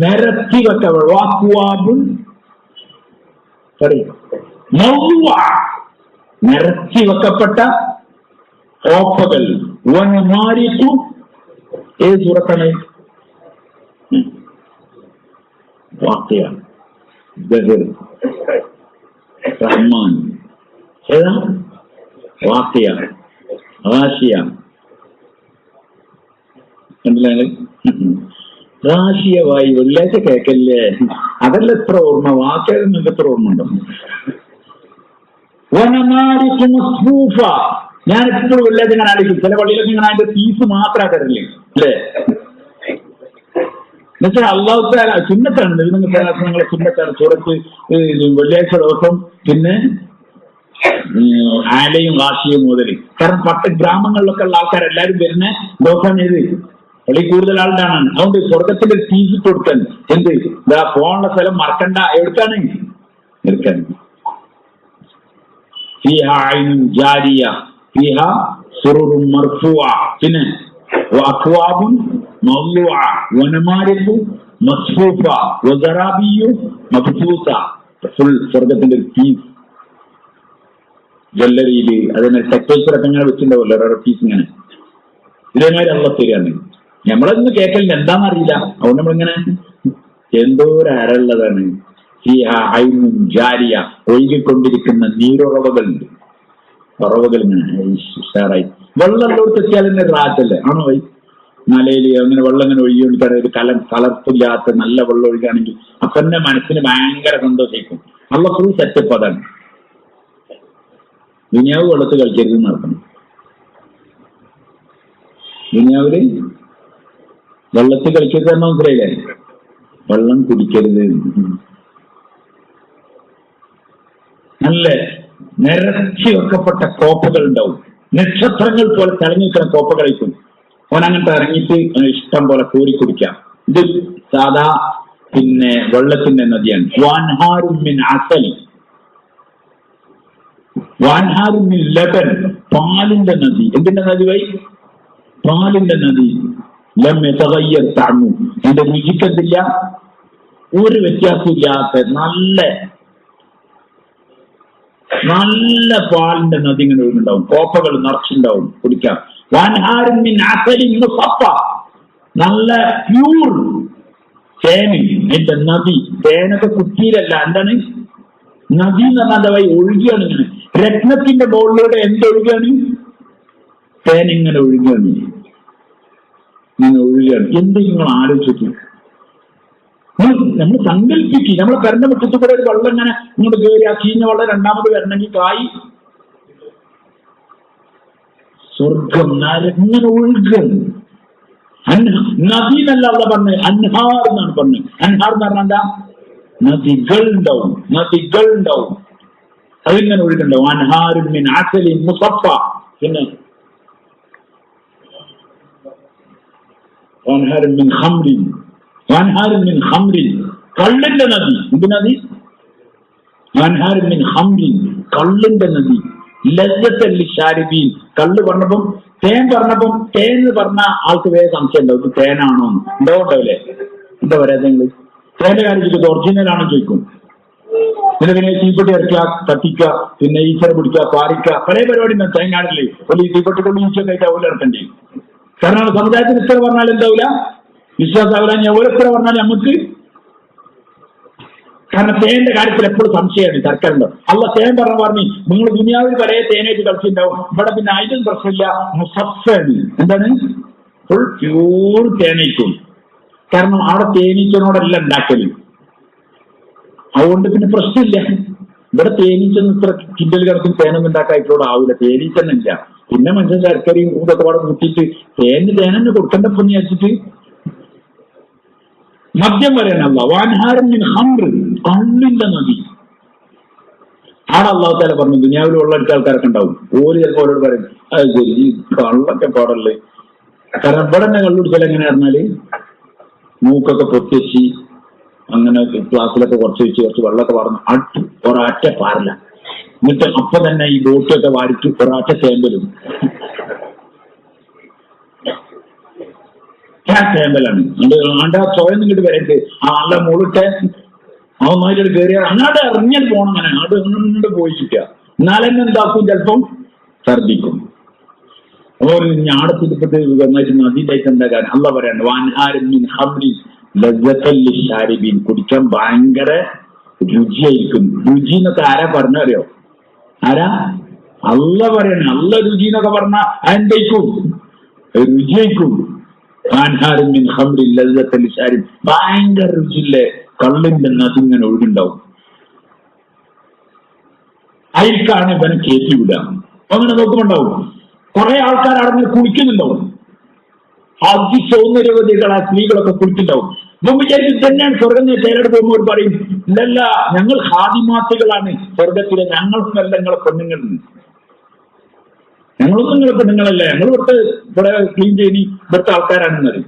നിരത്തി വെക്കവാക്കുവാബും നിരത്തി വെക്കപ്പെട്ട ഓപ്പകൾ വനമാരിക്കും. ഏത് സൂറത്താണ്? വാഖിയ, ബദർ, റഹ്മാൻ. ഏതാ? വാഖിയ, റാഷിയ. മനസ്സിലായത്? റാഷിയവായി വെള്ളിയാഴ്ച കേക്കല്ലേ? അതല്ല എത്ര ഓർമ്മ. വാഖിയ നിങ്ങൾക്ക് എത്ര ഓർമ്മ ഉണ്ടോ? വനമാരിക്കും മസ്ഫൂഫ. ഞാൻ എപ്പോഴും വെള്ളിയാഴ്ച ഇങ്ങനെ ആലോചിക്കും. ചില പള്ളിയിലൊക്കെ ഇങ്ങനെ അതിന്റെ ഫീസ് മാത്രം തരില്ലേ അല്ലേ? എന്നുവെച്ചാൽ അള്ളാഹുത്താല സുന്നത്താണ്. നിങ്ങളെ സുന്നത്താണ് സൂറത്ത് വെള്ളിയാഴ്ച ദിവസം. പിന്നെ ആലയും റാഷിയും മുതൽ. കാരണം പത്ത് ഗ്രാമങ്ങളിലൊക്കെ ഉള്ള ആൾക്കാരെല്ലാരും വരുന്ന ദിവസമാണ് ഇത്. പള്ളി കൂടുതൽ ആളുണ്ടാണ്. അതുകൊണ്ട് സ്വർഗത്തിന്റെ ഫീസ് കൊടുക്കാൻ എന്ത് ഇതാ പോകാനുള്ള സ്ഥലം മറക്കണ്ട. എവിടുക്കാണ്? എടുക്കാൻ പിന്നെ ഫുൾ സ്വർഗത്തിന്റെ ഫീസ്. ജ്വല്ലറിയില് അതേമാതിരി ടെക്സ്റ്റൈൽസിലൊക്കെ ഇങ്ങനെ വെച്ചിട്ടുണ്ടാവല്ലോ ഓരോ ഫീസ്. ഇങ്ങനെ ഇതേമാതിരി അള്ള തരികയാണ്. നമ്മളതൊന്നും കേൾക്കലില്ല, എന്താണെന്നറിയില്ല. അതുകൊണ്ട് നമ്മളിങ്ങനെ എന്തോ ഒരു അരള്ളതാണ്. ജാരിയ, ഒഴുകിക്കൊണ്ടിരിക്കുന്ന നീരുറവകളുണ്ട്. ഉറവകൾ ഇങ്ങനെ ഉഷാറായി. വെള്ളം എല്ലായിടത്ത് എത്തിയാൽ തന്നെ റാറ്റല്ലേ ആണോ? വൈ മലയില് അങ്ങനെ വെള്ളം ഇങ്ങനെ ഒഴുകിക്കൊണ്ടിരിക്കാൻ ഒരു കലർപ്പില്ലാത്ത നല്ല വെള്ളം ഒഴുകുകയാണെങ്കിൽ അപ്പൊ തന്നെ മനസ്സിന് ഭയങ്കര സന്തോഷിക്കും. അള്ള ഫുൾ സെറ്റപ്പ് അതാണ്. ദുനിയാവ് വെള്ളത്ത് കളിക്കരുത് നടക്കണം. ദുനിയാവില് വെള്ളത്തിൽ കളിക്കരുത് എന്ന് മനസ്സിലായില്ലേ? വെള്ളം കുടിക്കരുത്. നല്ല നിരത്തി വെക്കപ്പെട്ട കോപ്പകൾ ഉണ്ടാവും. നക്ഷത്രങ്ങൾ പോലെ തിളങ്ങിക്കുന്ന കോപ്പ കളിക്കും. അവനങ്ങനത്തെ ഇറങ്ങിയിട്ട് ഇഷ്ടം പോലെ കോരി കുടിക്കാം. ഇത് സാധാ പിന്നെ വെള്ളത്തിന്റെ നദിയാണ്. വാൻഹാറുമിൻ അസൽ, വാൻഹാറുമിൻ ലബൻ, പാലിന്റെ നദി. എന്തിന്റെ നദി? വൈ പാലിന്റെ നദി. എന്റെ രുചിക്കത്തില്ല, ഒരു വ്യത്യാസമില്ലാത്ത നല്ല നല്ല പാലിന്റെ നദി ഇങ്ങനെ ഒഴുകുണ്ടാവും. കോപ്പകൾ നിറച്ചുണ്ടാവും, കുടിക്കാം. നല്ല പ്യൂർ തേന്. അതിന്റെ നദി. തേനൊക്കെ കുറ്റിയിലല്ല. എന്താണ് നദി എന്ന് പറഞ്ഞാൽ എന്താ? ഒഴുകുകയാണ് ഇങ്ങനെ. രത്നത്തിന്റെ മുകളിലൂടെ എന്തൊഴുകാണ്? തേൻ ഇങ്ങനെ ഒഴുകുകയാണ്, ഇങ്ങനെ ഒഴുകുകയാണ്. എന്ത് നിങ്ങൾ ആലോചിച്ചു? നമ്മൾ സങ്കല്പിക്കുക. നമ്മളെ പെരണ്ട മുറ്റത്ത് കൂടെ ഒരു വെള്ളം ഇങ്ങനെ ഇങ്ങോട്ട് കയറി ആ ചീഞ്ഞ വെള്ളം രണ്ടാമത് വരണമെങ്കിൽ കായ് സ്വർഗം ഇങ്ങനെ ഒഴുകുകയാണ്. നദി എന്നല്ല അവിടെ പറഞ്ഞത്, അൻഹാർ എന്നാണ് പറഞ്ഞത്. അൻഹാർ എന്ന് പറഞ്ഞാൽ എന്താ? നദികൾ ഉണ്ടാവും, നദികൾ ഉണ്ടാവും. അതിങ്ങനെ ഒഴുകുണ്ടാവും. അൻഹാറുൻ മിൻ അസലിൻ മുസഫ. പിന്നെ അൻഹാറുൻ മിൻ ഖംറിൻ, അൻഹാറുൻ മിൻ ഖംറിൻ, കള്ളിന്റെ നദി. എന്ത് നദി? അൻഹാറുൻ മിൻ ഖംറിൻ, കള്ളിന്റെ നദി. ലസ്സത്തല്ലി ഷാരിബീൻ. കള്ള് പറഞ്ഞപ്പം തേൻ പറഞ്ഞപ്പം തേൻ എന്ന് പറഞ്ഞ ആൾക്ക് വേറെ സംശയം ഉണ്ടാവും. ഇത് തേനാണോ? ഉണ്ടാവല്ലേ? എന്താ പറയാ? നിങ്ങൾ തേന്റെ കാര്യം ചോദിക്കും, ഒറിജിനൽ ആണോ ചോദിക്കും. പിന്നെ തീപ്പെട്ടി ഇറക്കുക, കത്തിക്കുക, പിന്നെ ഈച്ചറ പിടിക്കുക, പാറിക്കുക, പല പരിപാടി തേൻ കാണില്ലേ? ഒരു തീപ്പെട്ടി കൊണ്ട് ഈച്ചൊക്കെ ആയിട്ട് അവരെ ഇറക്കേണ്ടി. കാരണം സമുദായത്തിന് ഇത്ര പറഞ്ഞാൽ എന്താവില്ല, വിശ്വാസാവില്ല. ഞാൻ ഓരോരുത്തര പറഞ്ഞാൽ നമുക്ക്, കാരണം തേന്റെ കാര്യത്തിൽ എപ്പോഴും സംശയമാണ്, തർക്കമുണ്ടോ. അല്ല തേൻ പറഞ്ഞു നിങ്ങൾ ദുനിയാവിൽ വരെ തേനായിട്ട് കളിച്ചിട്ടുണ്ടാവും. ഇവിടെ പിന്നെ അതിനും പ്രശ്നമില്ല. മുസഫാണ്. എന്താണ്? ഫുൾ പ്യൂർ തേനീക്കും. കാരണം അവിടെ തേനീച്ചനോടല്ല ഉണ്ടാക്കല്. അതുകൊണ്ട് പിന്നെ പ്രശ്നമില്ല. ഇവിടെ തേനീച്ചൊന്നും ഇത്ര കിൻഡൽ കിടക്കും തേനൊന്നും ഉണ്ടാക്കായിട്ടോട് ആവില്ല. തേനീച്ചന്നില്ല. പിന്നെ മനുഷ്യൻ ശർക്കരയും ഇതൊക്കെ പാടെ കൂട്ടിയിട്ട് തേനന്നെ കൊടുക്കണ്ടപ്പോ വിചാരിച്ചിട്ട് മദ്യം വരെയാണല്ല. വാൻഹാരൻ ഹംറ്, കള്ളിന്റെ നദി. ആടെ അള്ളാഹു തആല പറഞ്ഞു ദുനിയാവിൽ വെള്ളമടിച്ച ആൾക്കാരൊക്കെ ഉണ്ടാവും. ഓര് ചിലപ്പോൾ അവരോട് പറയും അത് ശരി ഈ കള്ളൊക്കെ പാടല്ലേ. കാരണം ഇവിടെ തന്നെ കള്ളുടിച്ചാൽ എങ്ങനെ പറഞ്ഞാല് മൂക്കൊക്കെ പൊത്തിച്ച് അങ്ങനെ ക്ലാസ്സിലൊക്കെ കുറച്ച് വെച്ച് കുറച്ച് വെള്ളമൊക്കെ പറഞ്ഞു ഒരൊറ്റ പാറില്ല. എന്നിട്ട് അപ്പൊ തന്നെ ഈ ബോട്ടൊക്കെ വാരിച്ച് ഒരാഴ്ച ചേമ്പലും ചേമ്പലാണ്. ആണ്ട് ആ ചോയം ഇങ്ങോട്ട് വരരുത്. ആ നല്ല മുകളിട്ട് അവന്മാരോട് കയറിയാൽ അങ്ങോട്ട് ഇറങ്ങിയത് പോകണം. അങ്ങനെ അങ്ങോട്ട് പോയിട്ടില്ല. എന്നാലെന്നെ എന്താക്കും, ചിലപ്പം ഛർദിക്കും. അപ്പോൾ ഞാടത്തിൽപ്പെട്ട് നന്നായിട്ട് നദിയിലേക്ക് എന്താ കാരണം അള്ളാഹ് പറയാണ്, കുടിക്കാൻ ഭയങ്കര രുചിയായിരിക്കും. രുചി എന്നൊക്കെ ആരാ പറഞ്ഞറിയോ? ആരാ? അള്ളാഹ് പറയാണ്. അള്ളാഹ് രുചി എന്നൊക്കെ പറഞ്ഞാൽ അതെന്തേക്കും? രുചിയായിരിക്കും. ഭയങ്കര രുചിയില്ലേ കള്ളിന്റെ നദി ഇങ്ങനെ ഒഴുകുണ്ടാവും. അതിൽക്കാണ് ഇവനെ കയറ്റി വിടുക. അങ്ങനെ നോക്കുന്നുണ്ടാവും കുറെ ആൾക്കാർ അവിടെ കുളിക്കുന്നുണ്ടാവും. അതിസൗന്ദര്യവതികളായ സ്ത്രീകളൊക്കെ കുളിക്കുന്നുണ്ടാവും. മുമ്പ് വിചാരിച്ചു തന്നെയാണ് സ്വർഗം. ചിലരുടെ പോകുമ്പോൾ പറയും, ഇല്ലല്ല ഞങ്ങൾ ഹാദിമാത്തുകളാണ് സ്വർഗത്തിലെ, ഞങ്ങൾക്കല്ല നിങ്ങളെ പെണ്ണുങ്ങൾ, ഞങ്ങളൊന്നും നിങ്ങളെ പെണ്ണുങ്ങളല്ല, ഞങ്ങൾ ഇവിടെ ക്ലീൻ ചെയ്നി ഇവിടുത്തെ ആൾക്കാരാണെന്നത്.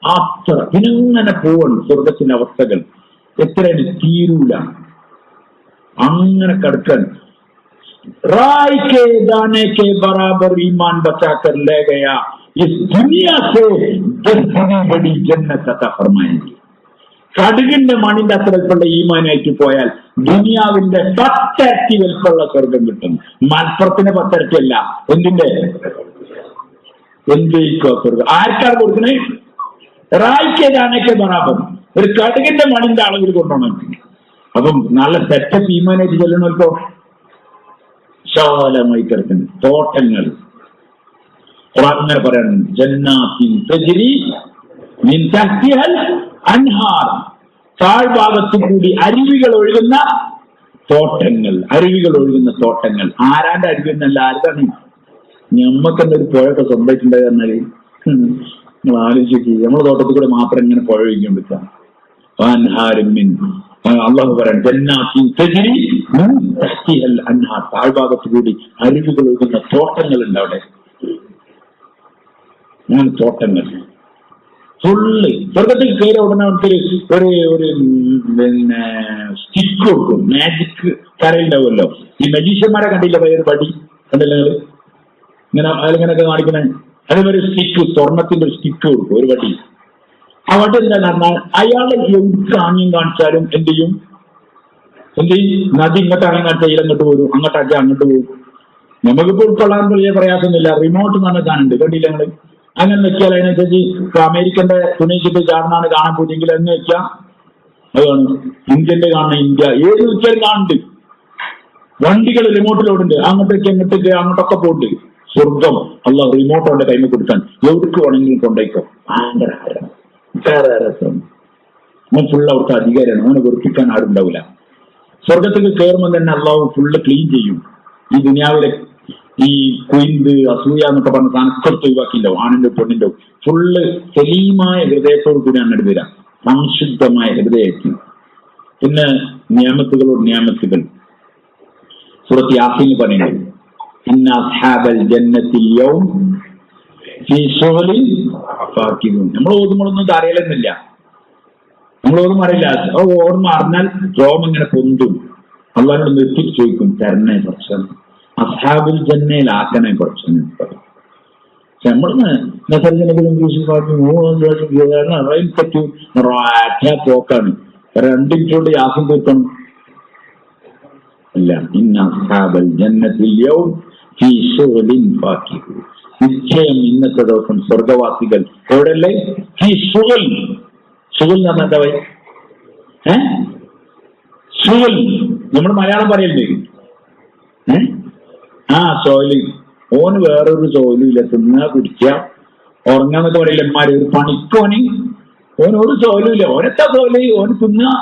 അത്ര ഇതിനെങ്ങനെ പോവാണ് സ്വർഗത്തിന്റെ അവസ്ഥകൾ. എത്രയാണ് തീരൂല. അങ്ങനെ കിടക്കാൻ राय के दाने के बराबर ईमान बचा कर ले गया, इस दुनिया से 10 गुना बड़ी जन्नत अता फरमाएंगे. കടുകിന്റെ മണിന്റെ അത്ര വലുപ്പമുള്ള ഈമാനായിട്ട് പോയാൽ ദുനിയാവിന്റെ 10 ഇരട്ടി വലുപ്പമുള്ള സ്വർഗം കിട്ടും. മലപ്പുറത്തിന് 10 ഇരട്ടിയല്ല. എന്തിന്റെ എന്തേക്കോ സ്വർഗം ആർക്കാണ് കൊടുക്കണേ? റായ്ക്ക് ദാനയ്ക്ക് ബറാബർ ഒരു കടുകിന്റെ മണിന്റെ അളവിൽ കൊണ്ടുപോകണം. അപ്പം നല്ല സെറ്റപ്പ് ഈമാനായിട്ട് ചെല്ലണമല്ലോ. വിശാലമായി കിടക്കുന്ന തോട്ടങ്ങൾ അങ്ങനെ പറയണം. ജന്നാത്തിൻ തജ്രി മിൻ തഹ്തിഹൽ അൻഹാർ, താഴ്ഭാഗത്തു കൂടി അരുവികൾ ഒഴുകുന്ന തോട്ടങ്ങൾ. അരുവികൾ ഒഴുകുന്ന തോട്ടങ്ങൾ. ആരാന്റെ അരുവിന്നല്ല, ആരുതാണ്? ഞമ്മക്കെന്താ ഒരു പുഴയൊക്കെ സ്വന്തമായിട്ടുണ്ടായി പറഞ്ഞാല് നിങ്ങൾ ആലോചിച്ച് നമ്മളെ തോട്ടത്തിൽ കൂടെ മാത്രം ഇങ്ങനെ പുഴ ഒഴുകിക്കൊണ്ടിരിക്കാം. അള്ളാഹു പറയാൻ താഴ്ഭാഗത്ത് കൂടി അരുവികൾ ഒഴുകുന്ന തോട്ടങ്ങൾ ഉണ്ട് അവിടെ. അങ്ങനെ തോട്ടങ്ങൾ ഫുള്ള്. സ്വർഗത്തിൽ കയറി ഉടനെ ഒരു ഒരു പിന്നെ സ്റ്റിക്ക് കൊടുക്കും. മാജിക് കരയുണ്ടാവുമല്ലോ. ഈ മജീഷ്യന്മാരെ കണ്ടില്ല, ഒരു വടി കണ്ടില്ല നിങ്ങൾ? ഇങ്ങനെ അതിലിങ്ങനെയൊക്കെ കാണിക്കണേ. അതേമാതിരി സ്റ്റിക്ക്, സ്വർണത്തിന്റെ ഒരു സ്റ്റിക്ക് കൊടുക്കും, ഒരു വടി. ആ വടി എന്താന്ന് പറഞ്ഞാൽ അയാളെ എവിടെ ആംഗ്യം കാണിച്ചാലും എന്ത് ചെയ്യും? നദി ഇങ്ങോട്ട് ആംഗ്യം കാണിച്ചാൽ ഇങ്ങോട്ട് പോരും, അങ്ങോട്ടാക്കിയാൽ അങ്ങോട്ട് പോകും. നമുക്കിപ്പോൾ ഉൾക്കൊള്ളാൻ വലിയ പ്രയാസമൊന്നുമില്ല. റിമോട്ട് എന്ന് പറഞ്ഞ കാണുന്നുണ്ട്, കണ്ടില്ല നിങ്ങൾ? അങ്ങനെ വെച്ചാൽ അതിനനുസരിച്ച് ഇപ്പൊ അമേരിക്കന്റെ തുണിച്ചിട്ട് ചാടുന്നാണ് കാണാൻ പോയില്ലെങ്കിൽ എന്ന് വെച്ചാൽ അതാണ്. ഇന്ത്യന്റെ കാണുന്ന ഇന്ത്യ ഏത് വെച്ചാലും കാണുന്നുണ്ട്. വണ്ടികൾ റിമോട്ടിലോടുണ്ട്, അങ്ങോട്ടേക്ക് അങ്ങോട്ടേക്ക് അങ്ങോട്ടൊക്കെ പോകുന്നുണ്ട്. സ്വർഗം അള്ളാഹ് റിമോട്ട് അവന്റെ കൈമ കൊടുക്കാൻ എവിടേക്ക് വേണമെങ്കിലും കൊണ്ടേക്കോ. ഭയങ്കര രസം. അവൻ ഫുള്ള് അവർക്ക് അധികാരമാണ്. അവനെ വെറുപ്പിക്കാൻ ആരുണ്ടാവില്ല. സ്വർഗത്തേക്ക് കയറുമ്പോൾ തന്നെ അള്ളാഹു ഫുള്ള് ക്ലീൻ ചെയ്യും. ഈ ദുനിയാവിലെ ഈ കുയിന്ത് അസൂയ എന്നൊക്കെ പറഞ്ഞ സാധനക്കൊടുത്ത് ഒഴിവാക്കിണ്ടാവും. ആണിന്റെ പെണ്ണിന്റെ ഫുള്ള് സലീമായ ഹൃദയത്തോടു കൂടി അങ്ങോട്ട് വരാം. സംശുദ്ധമായ ഹൃദയത്തിൽ. പിന്നെ നിയമത്തുകളോട് നിയമത്തുകൾ സൂറത്ത് യാസീൻ പറയുന്നത്, ഇന്ന അസ്ഹാബൽ ജന്നത്തിൽ യൗം ഫീ ശുഗ്ലിൻ ഫാക്കിഹൂൻ. നമ്മൾ ഓതുമ്പോഴൊന്നും അറിയലെന്നില്ല. നമ്മൾ ഓർമ്മ അറിയില്ല. ഓർമ്മ അറിഞ്ഞാൽ രോമം ഇങ്ങനെ പൊന്തും. അള്ളാഹിനോട് നിർത്തി ചോദിക്കും, തരണേ കുറച്ച്, അസ്ഹാബുൽ ജന്നയിലാക്കണേ കുറച്ച്. പക്ഷെ നമ്മള് പോക്കാണ്. 2 മിനിറ്റ് കൊണ്ട് യാസം തീർക്കണം. ഇല്ല, ഇന്ന അസ്ഹാബൽ ജന്നത്തിൽ യൗം ഫീ ശുഗ്ലിൻ ഫാക്കിഹൂൻ. നിശ്ചയം ഇന്നത്തെ ദിവസം സ്വർഗവാസികൾ എവിടെയല്ലേ? ഈ ശുഗൽ. ശുഗൽ എന്ന് പറഞ്ഞാൽ എന്താ പറയും? ശുഗൽ നമ്മൾ മലയാളം പറയല്ലേ? സോയില്. ഓന് വേറൊരു സോയിലും ഇല്ല. തിന്നാ കുടിക്കുക ഉറങ്ങാന്നൊക്കെ പറയില്ല എമ്മാര്. ഒരു പണിക്കോന് ഓനൊരു സോയിലും ഇല്ല. ഓനെത്താ സോയില്? ഓന് തിന്നുക,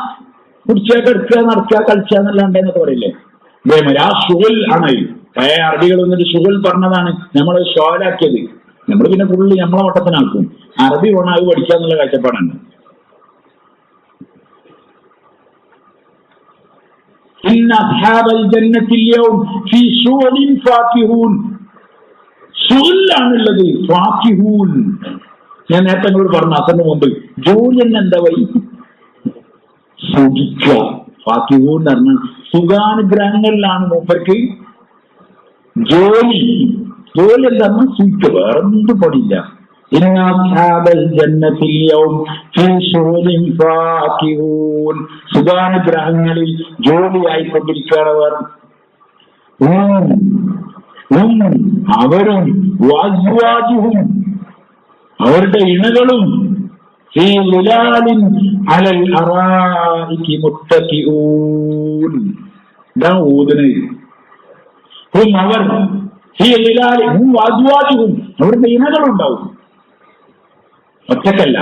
കുടിച്ചാൽ കിടക്കുക, നടക്കുക, കളിച്ചാന്നല്ലാണ്ടെന്നൊക്കെ പറയില്ലേ? ഇതേമാതിരി ആ ശുഗൽ ആണ്. പഴയ അറബികൾ വന്നിട്ട് ശുഗൽ പറഞ്ഞതാണ്, നമ്മൾ ഷോലാക്കിയത്. നമ്മൾ പിന്നെ ഫുള്ള് നമ്മളെ വട്ടത്തിനാക്കും. അറബി വേണം അത് പഠിക്കാന്നുള്ള കാഴ്ചപ്പാടാണ്. ഇന്ന അസ്ഹാബൽ ജന്നത്തിൽ യൗം ഫീ ശുഗ്ലിൻ ഫാക്കിഹൂൻ. ശുഗ്ലാണുള്ളത്. ഫാക്കിഹൂൻ ഞാൻ നേരത്തെ നിങ്ങളോട് പറഞ്ഞു. അസറിന് മുമ്പ് ജോലി തന്നെ എന്താ വൈ സുഖിക്കുക. ഫാക്കിഹൂൻ എന്ന് പറഞ്ഞാൽ സുഖാനുഗ്രഹങ്ങളിലാണ് മൂപ്പർക്ക് ജോലി. ജോലി എന്താ സുഖ, വേറെന്ത് പണിയില്ല. സുഖാനുഗ്രഹങ്ങളിൽ ജോലിയായിക്കൊണ്ടിരിക്കുകയാണവർ. അവരും അവരുടെ ഇണകളും അവരുടെ ഇണകളുണ്ടാവും. ഒറ്റക്കല്ല,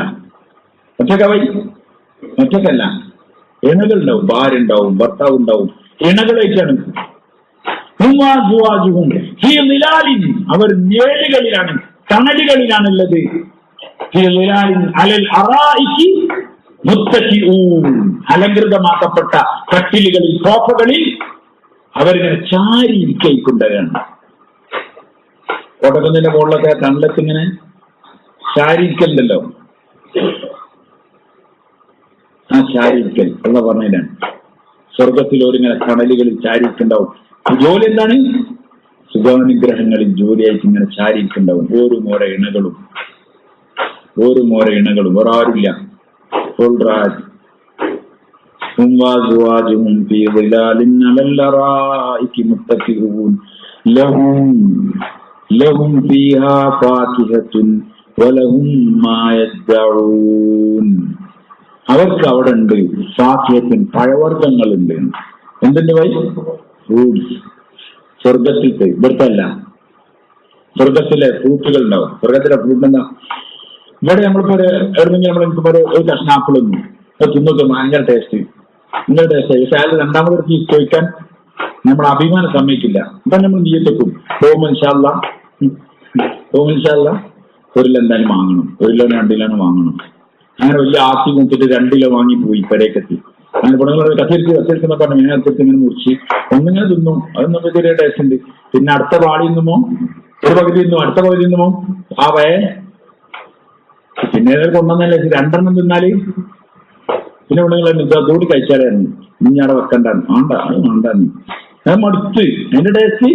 ഒറ്റക്കല്ല, ഇണകളുണ്ടാവും. ഭാര്യ ഉണ്ടാവും, ഭർത്താവ് ഉണ്ടാവും, ഇണകളായിട്ടാണ്. അവർ നിഴലുകളിലാണ്, തണലുകളിലാണുള്ളത്. അലങ്കൃതമാക്കപ്പെട്ട കട്ടിലുകളിൽ, സോഫകളിൽ അവരിങ്ങനെ ചാരി ഇരിക്കൊണ്ടാണ്. ഒടകുന്നതിന്റെ മുകളിലൊക്കെ കണ്ടത്തിങ്ങനെ ചാരിക്കലുണ്ടല്ലോ, ആ ചാരിക്കൽ ഉള്ള പറഞ്ഞതിനാണ്. സ്വർഗത്തിൽ ഓരിങ്ങനെ കണലുകളിൽ ചാരിക്കുണ്ടാവും. ജോലി എന്താണ്? സുഖാനുഗ്രഹങ്ങളിൽ ജോലിയായിട്ട് ഇങ്ങനെ ചാരിക്കുണ്ടാവും. ഓരോ ഇണകളും, വേറാരില്ല. അവർക്ക് അവിടെ ഉണ്ട് ഫാക്കിഹത്തുൻ, പഴവർഗ്ഗങ്ങളുണ്ട്. എന്തിന്റെ വൈ? ഫ്രൂട്ട്സ്. സ്വർഗത്തിലത്തെ, ഇവിടുത്തെ അല്ല, സ്വർഗത്തിലെ ഫ്രൂട്ടുകൾ ഉണ്ടാവും. സ്വർഗത്തിലെ ഫ്രൂട്ട് എന്താ? ഇവിടെ നമ്മളിപ്പോ എവിടെന്നെങ്കിൽ നമ്മളിപ്പോ ഒരു കഷ്ണം ആപ്പിൾ ഒന്നും തിന്നൊക്കെ ഭയങ്കര ടേസ്റ്റ്, ഭയങ്കര ടേസ്റ്റ്. പക്ഷെ അയാൾ രണ്ടാമത് ചോദിക്കാൻ നമ്മൾ അഭിമാനം സമ്മതിക്കില്ല. അപ്പൊ നമ്മൾ നീയത്തെക്കും ഇൻഷാ അല്ലാഹ് ഒരു കിലോ എന്തായാലും വാങ്ങണം, 1 കിലോ 2 കിലോ വാങ്ങണം. അങ്ങനെ വലിയ ആക്കി നോക്കിയിട്ട് 2 കിലോ വാങ്ങിപ്പോയി പെരേക്കെത്തി. അങ്ങനെ പെണ്ണുങ്ങൾ കത്തിരിക്കുന്ന പറഞ്ഞു ഇങ്ങനെ മുറിച്ച് ഒന്നിങ്ങനെ തിന്നും. അതൊന്നും ചെറിയ ടേസ്റ്റ് ഉണ്ട്. പിന്നെ അടുത്ത പാടി നിന്നുമോ ഒരു പകുതി തിന്നു, അടുത്ത പകുതി തിന്നുമോ പിന്നെ കൊണ്ടുവന്നല്ലേ 2 തിന്നാല് പിന്നെ പെണ്ണുങ്ങൾ കൂടി കഴിച്ചാലായിരുന്നു. ഇനി അവിടെ വെക്കണ്ടാന്ന് വേണ്ടാന്ന് അത് മടുത്ത്. അതിന്റെ ടേസ്റ്റ്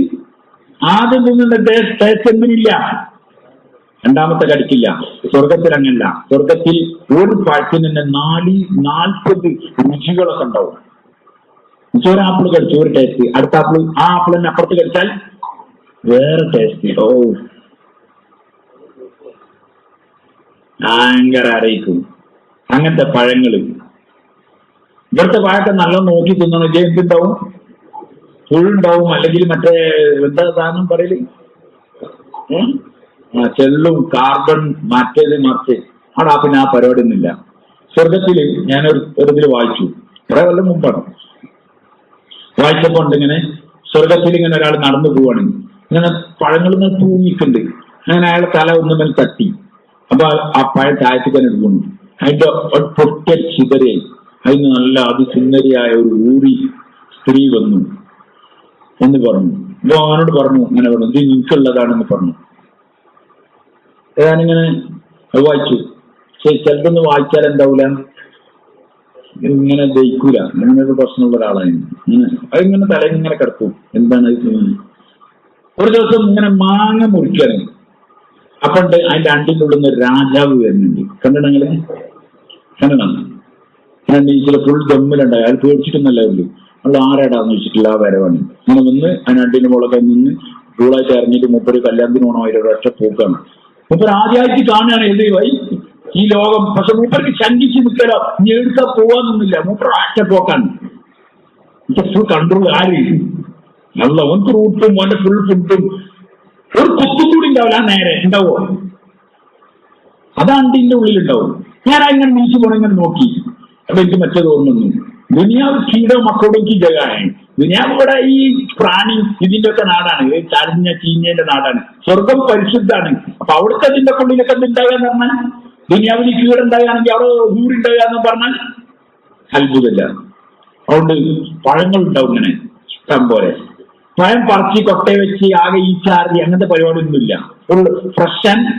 ആദ്യം തിന്നുന്ന ടേസ്റ്റ് എന്തിനില്ല, രണ്ടാമത്തെ കടിക്കില്ല. സ്വർഗത്തിൽ അങ്ങനല്ല. സ്വർഗത്തിൽ ഒരു പഴത്തിന് തന്നെ 40 രുചികളൊക്കെ ഉണ്ടാവും. ഒരു ആപ്പിൾ കടിച്ചു ഒരു ടേസ്റ്റ്, അടുത്ത ആപ്പിൾ ആ ആപ്പിൾ തന്നെ അപ്പുറത്ത് കടിച്ചാൽ വേറെ ടേസ്റ്റ്. ഭയങ്കര അറിയിക്കും അങ്ങനത്തെ പഴങ്ങള്. ഇവിടുത്തെ പഴത്തെ നല്ല നോക്കി തിന്നണമെങ്കിൽ എന്തുണ്ടാവും? പുഴുണ്ടാവും, അല്ലെങ്കിൽ മറ്റേ എന്താ സാധനം പറയല്, ചെള്ളും കാർബൺ മറ്റേത് മറിച്ച്. അവിടെ പിന്നെ ആ പരിപാടി ഒന്നുമില്ല. സ്വർഗത്തില് ഞാനൊരു ഇതിൽ വായിച്ചു, കുറെ കൊല്ലം മുമ്പാണ് വായിച്ചപ്പോ ഉണ്ട് ഇങ്ങനെ സ്വർഗത്തിൽ ഇങ്ങനെ ഒരാൾ നടന്നു പോവാണ്, ഇങ്ങനെ പഴങ്ങൾ തൂങ്ങിക്കുണ്ട്. അങ്ങനെ അയാളെ തല ഒന്നുമേൽ തട്ടി. അപ്പൊ ആ പഴം താഴത്തേക്ക് എടുക്കുന്നു. അതിന്റെ പൊട്ടിയ ചിതരയായി. അതിന് നല്ല അതിസുന്ദരിയായ ഒരു ഊറി സ്ത്രീ വന്നു എന്ന് പറഞ്ഞു. അപ്പൊ അവനോട് പറഞ്ഞു, ഇങ്ങനെ പറഞ്ഞു, ഇത് നിനക്കുള്ളതാണെന്ന് പറഞ്ഞു. ഞാനിങ്ങനെ അത് വായിച്ചു. ചിലതൊന്നും വായിച്ചാൽ എന്താവൂല, ഇങ്ങനെ ദഹിക്കൂല. അങ്ങനെ ഒരു പ്രശ്നമുള്ള ഒരാളായിരുന്നു. അതിങ്ങനെ തലയിങ്ങനെ കിടക്കും. എന്താണ് അത് ചെയ്യുന്നത്? ഒരു ദിവസം ഇങ്ങനെ മാങ്ങ മുറിക്കാണ്. അപ്പൊ അതിന്റെ അണ്ടിന്റെ ഉള്ളിൽ നിന്ന് രാജാവ് വരുന്നുണ്ട്. കണ്ടിടങ്ങളെ കണ്ടതാണ്. ചില ഫുൾ ദമ്മിലുണ്ടായി. അത് പേടിച്ചിട്ടൊന്നല്ല ഉള്ളു. നമ്മൾ ആരാടാന്ന് വെച്ചിട്ടില്ല ആ വരവാണ്. അങ്ങനെ നിന്ന് അതിന് അണ്ടിന്റെ മുളകെ നിന്ന് കൂളായിട്ട് ഇറങ്ങിയിട്ട് മൂപ്പര് കല്യാണത്തിന് പോകണം. അതിലൊരു ഒറ്റ പോക്കാണ്. മൂപ്പർ ആദ്യമായിട്ട് കാണുകയാണ് എന്ത് ഈ ലോകം. പക്ഷെ മൂപ്പർക്ക് ശങ്കിച്ച് നിൽക്കലോ ഇനി എടുക്കാൻ പോവാന്നൊന്നുമില്ല. മൂപ്പർ ഒറ്റ പോക്കാണ്. Full control. ആര് നല്ല ഓൻക്ക് റൂട്ടും ഓന്റെ ഫുൾ ഫുഡും ഒരു കുത്തും കൂടി ഉണ്ടാവില്ല. ആ നേരെ ഉണ്ടാവോ? അതാണ് ഇതിന്റെ ഉള്ളിലുണ്ടാവും. ഞാൻ അങ്ങനെ നീച്ചു പോണ ഇങ്ങനെ നോക്കി. അപ്പൊ എനിക്ക് മറ്റേത് ഓർമ്മൊന്നും. ദുനിയാവ് കീടോ മക്കളോടും ജഗാണ്. ദുനിയാവ് ഇവിടെ ഈ പ്രാണി ഇതിന്റെ ഒക്കെ നാടാണ്, ചരിഞ്ഞ ചീഞ്ഞന്റെ നാടാണ്. സ്വർഗം പരിശുദ്ധാണ്. അപ്പൊ അവിടുത്തെ അതിന്റെ ഉള്ളിലൊക്കെ എന്തുണ്ടാകാന്ന് പറഞ്ഞാൽ, ദുനിയാവിന് കീടുണ്ടാകുകയാണെങ്കിൽ അവിടെ ഊരുണ്ടാകുക എന്ന് പറഞ്ഞാൽ അത്ഭുതമില്ല. അതുകൊണ്ട് പഴങ്ങൾ ഉണ്ടാവും ഇങ്ങനെ ഇഷ്ടം പോലെ. പഴം പറിച്ച് കൊട്ടയെ വെച്ച് ആകെ ഈ ചാർജ് അങ്ങനത്തെ പരിപാടി ഒന്നുമില്ല. Full fresh and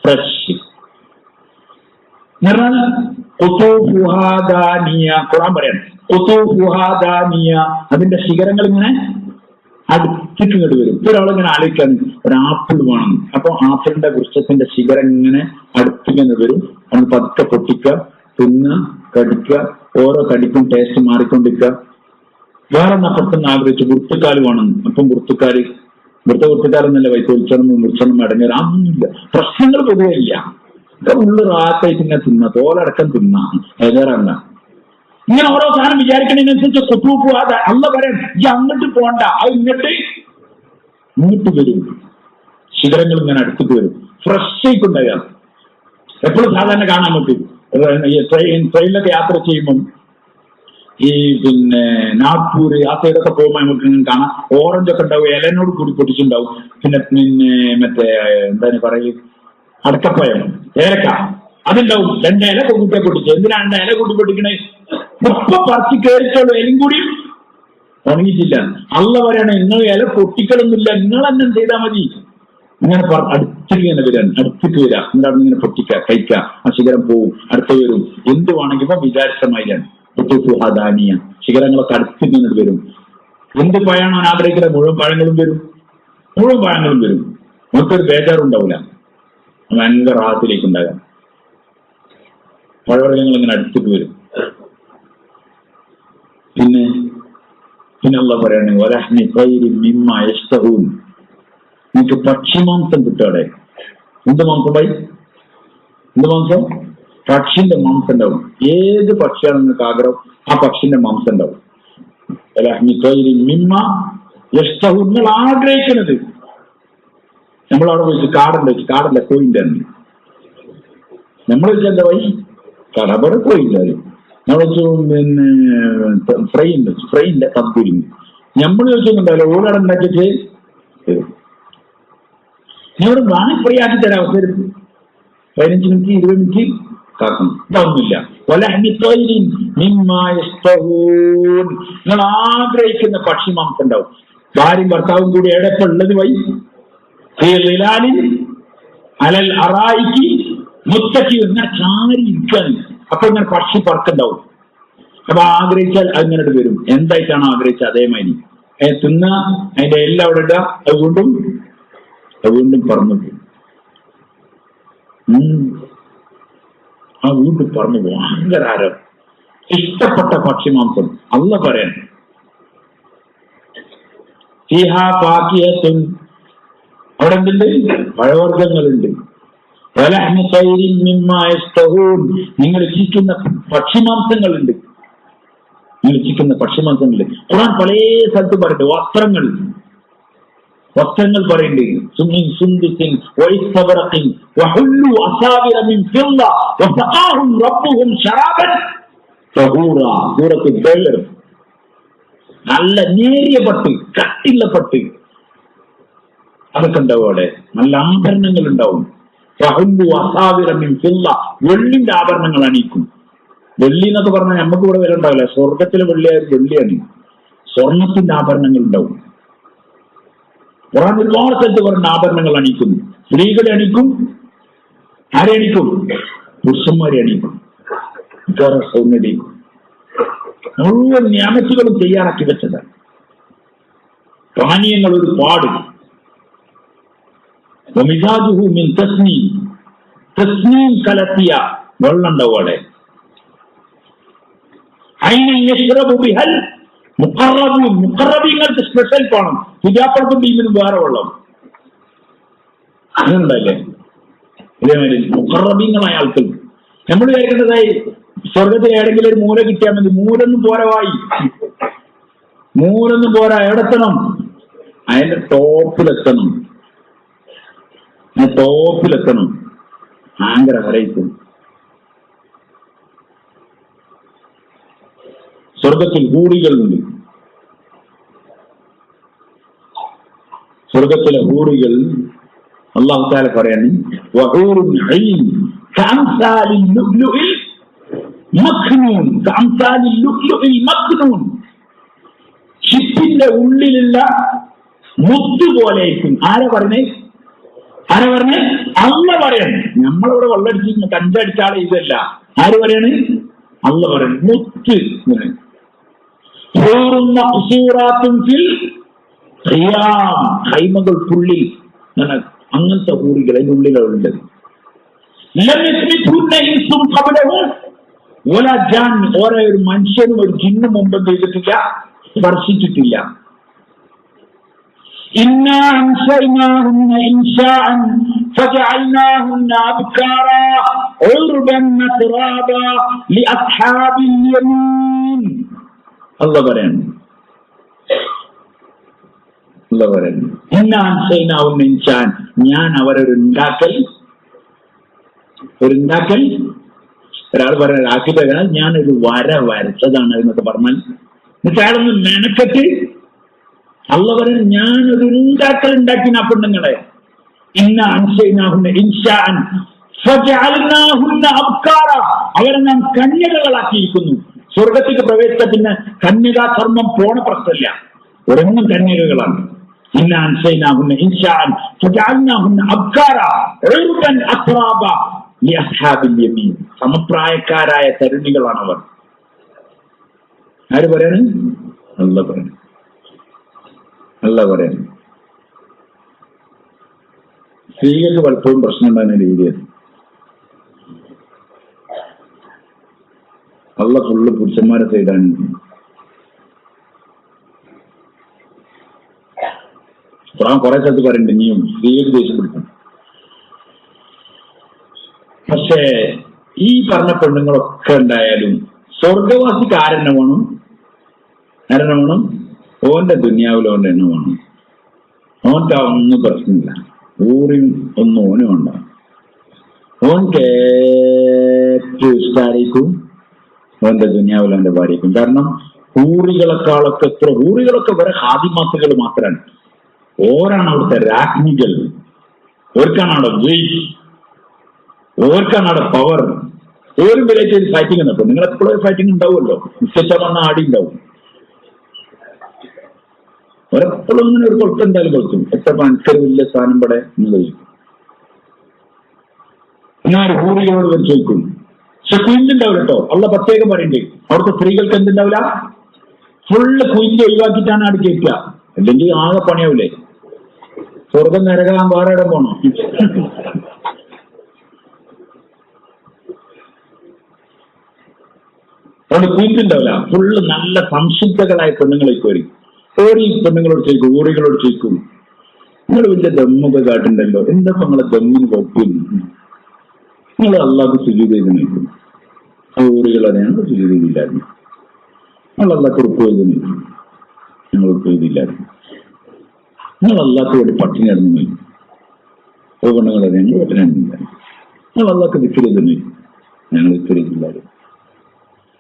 fresh. എന്നാൽ ഖുതൂഫുഹാ ദാനിയ. ഖുർആൻ പറയാണ് ഖുതൂഫുഹാ ദാനിയ, അതിന്റെ ശിഖരങ്ങൾ ഇങ്ങനെ അടുത്തേക്ക് ഇങ്ങോട്ട് വരും. ഒരാളിങ്ങനെ ആലോചിക്കാൻ ഒരു ആപ്പിൾ വേണം, അപ്പൊ ആപ്പിളിന്റെ വൃക്ഷത്തിന്റെ ശിഖരം ഇങ്ങനെ അടുത്തിങ്ങനെ വരും. നമ്മൾ പതുക്കെ പൊട്ടിക്കുക, തിന്ന് കടിക്കുക, ഓരോ കടിക്കും ടേസ്റ്റ് മാറിക്കൊണ്ടിരിക്കുക. വേറെ നപ്പുറത്തുനിന്ന് ആഗ്രഹിച്ചു വൃത്തുക്കാല് വേണം, അപ്പം വൃത്തുകാരെന്നല്ല വൈസ് മുറിച്ചണം അടങ്ങി അതൊന്നുമില്ല. പ്രശ്നങ്ങൾ പൊതുവെ ഇല്ല. ഉള്ളു റാത്തായിട്ട് ഇങ്ങനെ തിന്ന, തോലടക്കം തിന്ന ഏതാറല്ല. ഇങ്ങനെ ഓരോ സാധനം വിചാരിക്കുന്നതിനനുസരിച്ച് കുത്തൂപ്പ് അല്ല പറയാൻ ഈ അങ്ങോട്ട് പോണ്ട, അത് ഇങ്ങോട്ട് വരും. ശിഖരങ്ങൾ ഇങ്ങനെ അടുത്തേക്ക് വരും. ഫ്രഷ് ആയിക്കൊണ്ടാകുക. എപ്പോഴും സാധാരണ കാണാൻ പറ്റും. ട്രെയിനിലൊക്കെ യാത്ര ചെയ്യുമ്പം ഈ പിന്നെ നാഗ്പൂര് ആ സൈഡൊക്കെ പോകുമ്പോൾ നമുക്ക് ഇങ്ങനെ കാണാം. ഓറഞ്ചൊക്കെ ഉണ്ടാവും, ഇലനോട് കൂടി പൊട്ടിച്ചുണ്ടാവും. പിന്നെ മറ്റേ എന്താണ് പറയുക, അടക്കപ്പഴം, ഏലക്ക അതുണ്ടാവും. 2 ഇല കൂട്ടിയെ പൊട്ടിച്ചു. എന്തിനാണ് 2 ഇല കൂട്ടി പൊട്ടിക്കണേ? ഇപ്പൊ പറിച്ച് കയറിച്ചോളൂ, ഇലയും കൂടി ഉണങ്ങിയിട്ടില്ല. അള്ള പറയണേ നിങ്ങൾ ഇല പൊട്ടിക്കലൊന്നുമില്ല, നിങ്ങൾ തന്നെ ചെയ്താൽ മതി. ഇങ്ങനെ അടുത്തേക്ക് ഇങ്ങനെ വരാൻ, അടുത്തേക്ക് വരാം. എന്നിട്ട് അവിടെ ഇങ്ങനെ പൊട്ടിക്കുക, കഴിക്കുക, ആ ശിഖരം പോവും, അടുത്ത് വരും. എന്ത് വേണമെങ്കിലും വിചാരിച്ചമായിട്ടാണ് ധാനിയ. ശിഖരങ്ങളൊക്കെ അടുത്തേക്ക് ഇങ്ങനെ വരും. എന്ത് പഴമാണോ ആഗ്രഹിക്കുന്നത് മുഴുവൻ പഴങ്ങളും വരും. നമുക്കൊരു ബേജാറുണ്ടാവില്ല, ഭയങ്കര റാഹത്തിലേക്ക് ഉണ്ടാകാം. പഴവർഗ്ഗങ്ങൾ ഇങ്ങനെ അടുത്തേക്ക് വരും. പിന്നെ അല്ലാഹു പറയാണ് വലഹ്മി തൈരിൻ മിമ്മാ യശ്തഹൂൻ, നിങ്ങൾക്ക് പക്ഷിമാംസം കിട്ടുകടെ. എന്ത് മാംസം ഭായി? എന്ത് മാംസം? പക്ഷിന്റെ മാംസം ഉണ്ടാവും. ഏത് പക്ഷിയാണ് നിങ്ങൾക്ക് ആഗ്രഹം, ആ പക്ഷിന്റെ മാംസം ഉണ്ടാവും. വലഹ്മി തൈരിൻ മിമ്മാ യശ്തഹൂൻ, നിങ്ങൾ ആഗ്രഹിക്കുന്നത്. നമ്മളവിടെ പോയിട്ട് കാടല്ല കോയിന്റെ ആണ്. നമ്മൾ വെച്ചാൽ എന്താ ഭായി? കടപട കോയില്ല. നമ്മൾ വെച്ചു പിന്നെ ഫ്രൈന്റെ തമ്പൂരിങ് നമ്മൾ വെച്ചൊന്നുണ്ടാവില്ല. ഓലടം ഉണ്ടാക്കിയിട്ട് ഞാൻ വാണി ഫ്രൈ ആക്കി തരാം. 15 മിനിറ്റ് 20 മിനിറ്റ് കാക്കണം. ഇതൊന്നുമില്ല. നിങ്ങൾ ആഗ്രഹിക്കുന്ന പക്ഷി മാംസം ഉണ്ടാവും. ഭാര്യയും ഭർത്താവും കൂടി എടപ്പം ഉള്ളത് വഴി അലൽ അറായിക്ക് മുത്തക്കി ഇങ്ങനെ ചാരി ഇരിക്കാൻ. അപ്പൊ ഇങ്ങനെ പക്ഷി പറക്കുണ്ടാവും. അപ്പൊ ആഗ്രഹിച്ചാൽ അതിങ്ങനെ വരും. എന്തായിട്ടാണോ ആഗ്രഹിച്ചത് അതേമാതിരി തിന്ന, അതിന്റെ എല്ലാം അവിടെ ഇടുക, അത് വീണ്ടും പറന്നു പോകും. ആ വീണ്ടും പറന്നു പോകും. ഭയങ്കര ആരം. ഇഷ്ടപ്പെട്ട പക്ഷി മാംസം അല്ല പറയാൻ. അവിടെ എന്തുണ്ട്? പഴവർഗ്ഗങ്ങളുണ്ട്. നിങ്ങൾ ഇച്ഛിക്കുന്ന പക്ഷിമാംസങ്ങളുണ്ട്. ഖുർആൻ പല സ്ഥലത്ത് പറയുന്നുണ്ട്. വസ്ത്രങ്ങൾ പറയുന്നുണ്ട്. നല്ല നേരിയ പട്ട്, കട്ടിയുള്ള പട്ട്, അതൊക്കെ ഉണ്ടാവും അവിടെ. നല്ല ആഭരണങ്ങൾ ഉണ്ടാവും. വെള്ളിന്റെ ആഭരണങ്ങൾ അണിയിക്കും. വെള്ളി എന്നൊക്കെ പറഞ്ഞാൽ നമുക്ക് ഇവിടെ വില ഉണ്ടാവില്ല. സ്വർഗത്തിലെ വെള്ളിയാണ്. സ്വർണത്തിന്റെ ആഭരണങ്ങൾ ഉണ്ടാവും. ഖുർആൻ ഒരുപാട് സ്ഥലത്ത് പറഞ്ഞ ആഭരണങ്ങൾ അണിയിക്കുന്നു. സ്ത്രീകളെ അണിക്കും. ആരെ അണിക്കും? പുരുഷന്മാരെ അണിക്കും. സൗന്ദര്യം മുഴുവൻ നിയമത്തുകളും തയ്യാറാക്കി വെച്ചതാണ്. പാനീയങ്ങൾ ഒരുപാട്. തസ്നീം കലത്തിയ വെള്ളം ഉണ്ടാവും അവിടെ. മുഖറബീങ്ങൾക്ക് സ്പെഷ്യൽ പാണം. പുതിയാപ്പുറത്തും ടീമിനും വേറെ വെള്ളം അങ്ങനെയുണ്ടല്ലേ. ഇതേമാതിരി മുഖറബീങ്ങളായ ആൾക്കാർ നമ്മൾ വിചാരിക്കേണ്ടതായി സ്വർഗത്തിൽ ഏതെങ്കിലും ഒരു മൂല കിട്ടിയാൽ മതി. മൂലൊന്നും പോരാ. എവിടെത്തണം? അതിന്റെ ടോപ്പിലെത്തണം. ഭയങ്കര ഹരയിക്കും. സ്വർഗത്തിൽ ഹൂറികളുണ്ട്. സ്വർഗത്തിലെ ഹൂറികൾ അല്ലാഹു തആല പറയാണ് വഹൂറുൻ ഐൻ കഅംസാലിൽ ലുഅ്ലുഇൽ മക്നൂൻ. ഷിപ്പിന്റെ ഉള്ളിലുള്ള മുത്ത് പോലെയായിരിക്കും. ആരാ പറഞ്ഞേ? അല്ല പറയണം. നമ്മളിവിടെ വെള്ളടിച്ച് കഞ്ചടിച്ചാളെ ഇതല്ല. ആര് പറയാണ്? അള്ള പറയുന്നു മുത്ത് കൈമകൾക്കുള്ളിൽ അങ്ങനത്തെ ഹൂറികൾ അതിന്റെ ഉള്ളിലുള്ളത്. ഓരോ ഒരു മനുഷ്യനും ഒരു ജിന്നും മുമ്പ് ചെയ്തിട്ടില്ല, സ്പർശിച്ചിട്ടില്ല. إنا أنشأناهن إنشاء فجعلناهن أبكارا عربا أترابا لأصحاب اليمين. الله برين إنا أنشأناهن إنشاء ഞാൻ അവരൊരു ഉണ്ടാക്കൽ ഒരാൾ പറയാൻ ആക്കിയിട്ടാണ് ഞാനൊരു വരച്ചതാണ് എന്നൊക്കെ പറഞ്ഞാൽ എന്നിട്ട് അയാളൊന്ന് മെനക്കെട്ട് അള്ള പറയുന്നത് ഞാനൊരു ഉണ്ടാക്കി ആ പെണ്ണുങ്ങളെ അവരെ നാം കന്യകകളാക്കിയിരിക്കുന്നു. സ്വർഗത്തേക്ക് പ്രവേശിച്ചതിന് കന്യകാ കർമ്മം പോണ പ്രശ്നമില്ല, ഒരെണ്ണം കന്യകകളാണ്. സമപ്രായക്കാരായ തരുണികളാണ് അവർ. ആര് പറയാണ്? അള്ള പറയണം. അല്ല പറയുന്നു സ്ത്രീകൾക്ക് പലപ്പോഴും പ്രശ്നം ഉണ്ടാകുന്ന രീതിയാണ്. അള്ള ഫുള്ള് പുരുഷന്മാരെ സൈഡാണ്. കുറെ സ്ഥലത്ത് പറയുന്നുണ്ട് ഇനിയും സ്ത്രീകൾക്ക് ദേഷ്യപ്പെടുത്തും. പക്ഷേ ഈ പറഞ്ഞ പെണ്ണുങ്ങളൊക്കെ ഉണ്ടായാലും സ്വർഗവാസിക്ക് ആരെന്നെ വേണം? ഓന്റെ ദുനിയാവിൽ ഓന്റെ എണ്ണ വേണം. ഓൻ്റെ ഒന്നും പ്രശ്നമില്ല, ഊറിയും ഒന്നും ഓനും ഉണ്ടാവും. ഓൻക്ക് ഏറ്റവും ഇഷ്ടമായിരിക്കും ഓന്റെ ദുനിയാവിൽ ഓന്റെ ഭാര്യയ്ക്കും. കാരണം ഊറികളൊക്കെ വരെ ഹാദിമാത്തുകൾ മാത്രമാണ്. ഓരാണ് അവിടുത്തെ രാജ്ഞികൾ, ഓർക്കാണ് അവിടെ വെയിറ്റ്, ഓർക്കാണ് അവിടെ പവർ. ഓരും വിലയിട്ട് ഫൈറ്റിംഗ് എന്നപ്പോ നിങ്ങൾ എപ്പോഴും ഫൈറ്റിംഗ് ഉണ്ടാവുമല്ലോ, നിശ്ചയിച്ചാൽ വന്ന ആടി ഉണ്ടാവും. ഒരെപ്പോഴും ഇങ്ങനെ ഒരു കൊളുത്ത് എന്തായാലും കൊളുത്തും. എത്ര മനസ്സൊരു വലിയ സ്ഥാനം ഇവിടെ എന്ന് കഴിക്കും. ഞാൻ ഹൂറികളോട് വരെ ചോദിക്കും. പക്ഷെ കുയിന്റുണ്ടാവില്ല കേട്ടോ. അള്ള പ്രത്യേകം പറയണ്ടേ അവിടുത്തെ സ്ത്രീകൾക്ക് എന്തുണ്ടാവില്ല? ഫുള്ള് കുയിന്റ് ഒഴിവാക്കിയിട്ടാണ് അവിടെ കേൾക്കുക. അല്ലെങ്കിൽ ആകെ പണിയാവൂലേ? സ്വർഗം നരകാൻ വേറെ ഇടം പോണോ? അവിടെ കുയിന്റുണ്ടാവില്ല. ഫുള്ള് നല്ല സംശുദ്ധകളായ പെണ്ണുങ്ങളേക്ക് വരും. ഓരോ പെണ്ണുങ്ങളോട് ചോദിക്കും, ഊറികളോട് ചോദിക്കും, നിങ്ങൾ വലിയ ദമ്മൊക്കെ കാട്ടുണ്ടല്ലോ, എന്താ നിങ്ങളെ ദമ്മിന് കുഴപ്പമില്ല? നിങ്ങൾ അള്ളാഹ്ക്ക് സുജൂദ് ചെയ്ത് നിൽക്കും. ഊറികൾ അറിയാൻ സുജൂദ് ചെയ്തില്ലായിരുന്നു. നിങ്ങൾ അള്ളാഹ്ക്ക് ഉറപ്പ് ചെയ്ത് നിൽക്കും. ഞങ്ങൾ ഉറപ്പ് ചെയ്തില്ലായിരുന്നു. നിങ്ങൾ അള്ളാഹ്ക്ക് വേണ്ടി പട്ടിണി കിടന്നു നിൽക്കും. ഓ പെണ്ണുങ്ങൾ അറിയാൻ ഞങ്ങൾ പട്ടിണി കിടന്നില്ലായിരുന്നു. നിങ്ങൾ അള്ളാഹ്ക്ക് വിക്കർ ചെയ്ത് നിൽക്കും. ഞങ്ങൾ വിക്കർ ചെയ്തില്ലായിരുന്നു.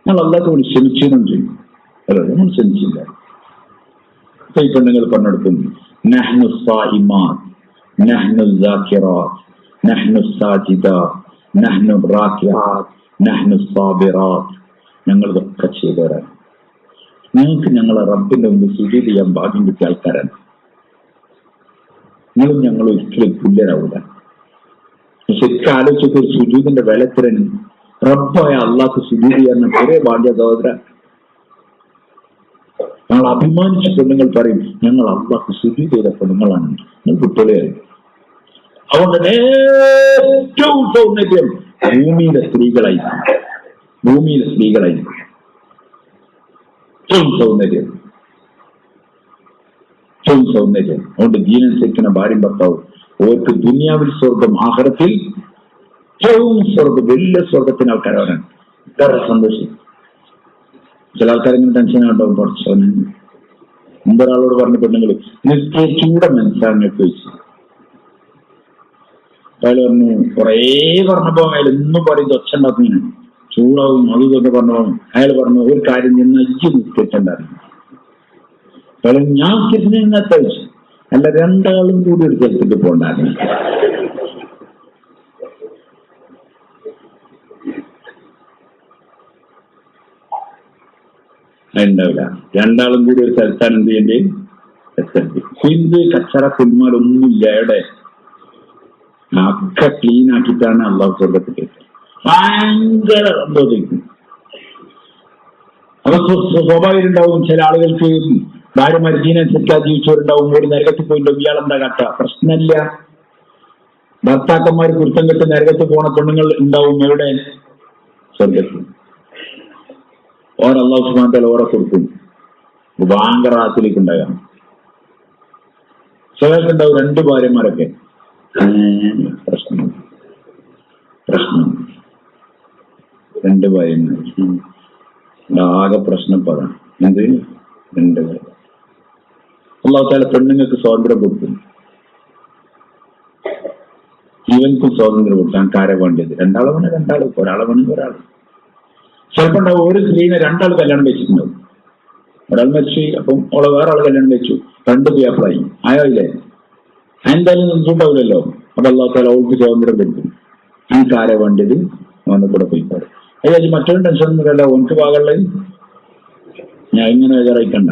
നിങ്ങൾ അള്ളാഹ്ക്ക് വേണ്ടി ക്ഷമിച്ചെന്നും ചെയ്യും. അല്ല, ഞങ്ങൾ ക്ഷമിച്ചില്ല. ഈ പെണ്ണുങ്ങൾ പറഞ്ഞെടുക്കും, നഹ്നു സായിമാത്, നഹ്നു സാകിറാത്, നഹ്നു സാജിദാത്, നഹ്നു റാക്കിആത്, നഹ്നു സാബിറാത്. ഞങ്ങൾ ഇതൊക്കെ ചെയ്തവരാണ്. ഞങ്ങൾക്ക് ഞങ്ങളെ റബ്ബിന്റെ മുമ്പ് സുജൂദ് ചെയ്യാൻ ഭാഗ്യം കിട്ടിയ ആൾക്കാരാണ്. നിങ്ങളും ഞങ്ങളും ഒരിക്കലും തുല്യരാവില്ല. ശരിക്കും ആലോചിച്ചൊക്കെ ഒരു സുജൂദിന്റെ വിലത്തിരന് റബ്ബായ അള്ളാഹ്ക്ക് സുജൂദ് ചെയ്യാൻ ഒരേ ഭാഗ്യ സഹോദര. ഞങ്ങൾ അഭിമാനിച്ച പെണ്ണുങ്ങൾ പറയും, ഞങ്ങൾ അള്ളാഹ്ക്ക് സുജൂദ് ചെയ്ത പെണ്ണുങ്ങളാണ്. നിങ്ങൾ കുട്ടികളെയായി. അതുകൊണ്ട് ഏറ്റവും സൗന്ദര്യം ഭൂമിയിലെ സ്ത്രീകളായി. ഏറ്റവും സൗന്ദര്യം. അതുകൊണ്ട് ജീവനുസരിക്കുന്ന ഭാര്യയും ഭർത്താവും ഓർക്ക് ദുനിയാവിൽ സ്വർഗം, ആഖിറത്തിൽ ഏറ്റവും സ്വർഗം, വലിയ സ്വർഗത്തിന് ആൾക്കാരവരാണ്. വേറെ സന്തോഷം. ചില ആൾക്കാരെങ്കിലും ടെൻഷനായിട്ടുണ്ടാവും. കുറച്ച് മുമ്പൊരാളോട് പറഞ്ഞ പെണ്ണുങ്ങൾ ചൂടെ മനസ്സിലാക്കി വെച്ചു. അയാൾ പറഞ്ഞു, കുറേ പറഞ്ഞപ്പോ അയാൾ എന്നും പറയുന്നത് ഒച്ച ഉണ്ടാക്കുന്നതിന് ചൂടാവും അത് ഇതൊക്കെ പറഞ്ഞപ്പോ അയാൾ പറഞ്ഞു, ഒരു കാര്യം നിന്ന് അയ്യ നിസ്കരിച്ചുണ്ടായിരുന്നു. അയാൾ ഞാൻ കിട്ടുന്ന വെച്ചു. അല്ല, രണ്ടാളും കൂടി ഒരു സ്ഥലത്തേക്ക് പോണ്ടായിരുന്നു. ഉണ്ടാവില്ല. രണ്ടാളും കൂടി ഒരു സ്ഥലത്താണ് എന്ത് ചെയ്യേണ്ടി? ഹിന്ദു കച്ചറ കുന്മാരൊന്നുമില്ല. അവിടെ ഒക്കെ ക്ലീൻ ആക്കിയിട്ടാണ് അള്ളാഹു സ്വർഗത്തിൽ ഭയങ്കര സന്തോഷിക്കും. അപ്പൊ സ്വാഭാവികം ഉണ്ടാവും. ചില ആളുകൾക്ക് ഭാര്യമാർ ജീനനുസരിച്ച് ജീവിച്ചവരുണ്ടാവും. ഒരു നരകത്തിൽ പോയിട്ടുണ്ടാവും. ഇയാളെന്താ കാട്ട? പ്രശ്നമില്ല. ഭർത്താക്കന്മാർ കുരുത്തം കെട്ട് നരകത്തിൽ പോണ പെണ്ണുങ്ങൾ ഉണ്ടാവും. എവിടെ? സ്വർഗത്തിൽ. അല്ലാഹു സുബ്ഹാനഹു വ തആല ഓരെ കൊടുക്കും. ഭയങ്കരാത്തിലേക്ക് ഉണ്ടാകാം. ചിലർക്കുണ്ടാവും 2 ഭാര്യമാരൊക്കെ. പ്രശ്നം 2 ഭാര്യമാർ ആകെ പ്രശ്നപ്പെടാം. എന്ത്? 2 ഭാര്യ. അല്ലാഹു തആല പെണ്ണുങ്ങൾക്ക് സ്വാതന്ത്ര്യം കൊടുക്കും. ഇവൻക്കും സ്വാതന്ത്ര്യം കൊടുക്കാൻ ആരെ വേണ്ടത്? 2 ആളെ വേണം 2 ആൾ, ഒരാളെ വേണമെങ്കിൽ ഒരാൾ. ചിലപ്പോൾ ഉണ്ടാവും ഒരു സ്ത്രീനെ 2 ആൾ കല്യാണം കഴിച്ചിട്ടുണ്ടാവും. ഒരാൾ മരിച്ചു, അപ്പം അവളെ വേറെ ആൾ കല്യാണം കഴിച്ചു, 2 പിയാപ്പിളായി. ആയില്ലേ? എന്തായാലും ഉണ്ടാവില്ലല്ലോ. അപ്പൊ അല്ലാഹു തആല അവൾക്ക് സ്വാതന്ത്ര്യം കൊടുക്കും. എനിക്ക് ആരെ വേണ്ടത്? അവനെ കൂടെ പോയിക്കോടെ. അയ്യോ മറ്റൊരു ടെൻഷൻ ഒന്നുമില്ല, ഓനക്ക് ഭാഗമുള്ളത് ഞാൻ ഇങ്ങനെ വിചാരിക്കണ്ട.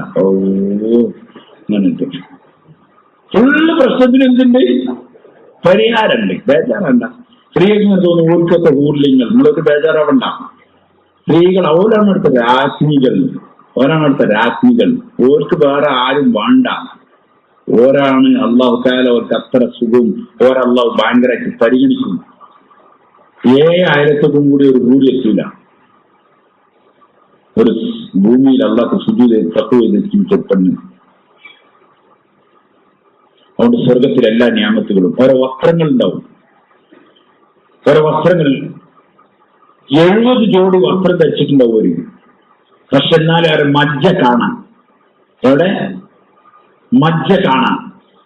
അങ്ങനെ ഫുള്ള് പ്രശ്നത്തിന് എന്തുണ്ട്? പരിഹാരമുണ്ട്. ബേജാറണ്ട. സ്ത്രീകൾക്ക് തോന്നുന്നു ഓർക്കൊക്കെ ഊർലിങ്ങൾ, നമ്മളൊക്കെ ബേജാറാവണ്ട. സ്ത്രീകൾ അവരാണ് അടുത്ത രാജ്ഞികൾ. ഓർക്ക് വേറെ ആരും വേണ്ട. ഓരാണ് അള്ളാഹു തആല അവർക്ക് അത്ര സുഖം. ഓരല്ലാഹു ഭയങ്കരമായിട്ട് പരിഗണിക്കും. ആയിരത്തും കൂടി ഒരു ഭൂമി എത്തില്ല. ഒരു ഭൂമിയിൽ അള്ളാഹ് സുജൂദ് തഖ്വ അതുകൊണ്ട് സ്വർഗത്തിലെ എല്ലാ നിയാമത്തുകളും. ഓരോ വസ്ത്രങ്ങൾ ഉണ്ടാവും. ഓരോ വസ്ത്രങ്ങളിൽ 70 ജോഡി വസ്ത്രം ധരിച്ചിട്ടുണ്ടാവും ഒരു. പക്ഷെ എന്നാലും അവരെ മജ്ജ കാണാം. എവിടെ? മജ്ജ കാണാം.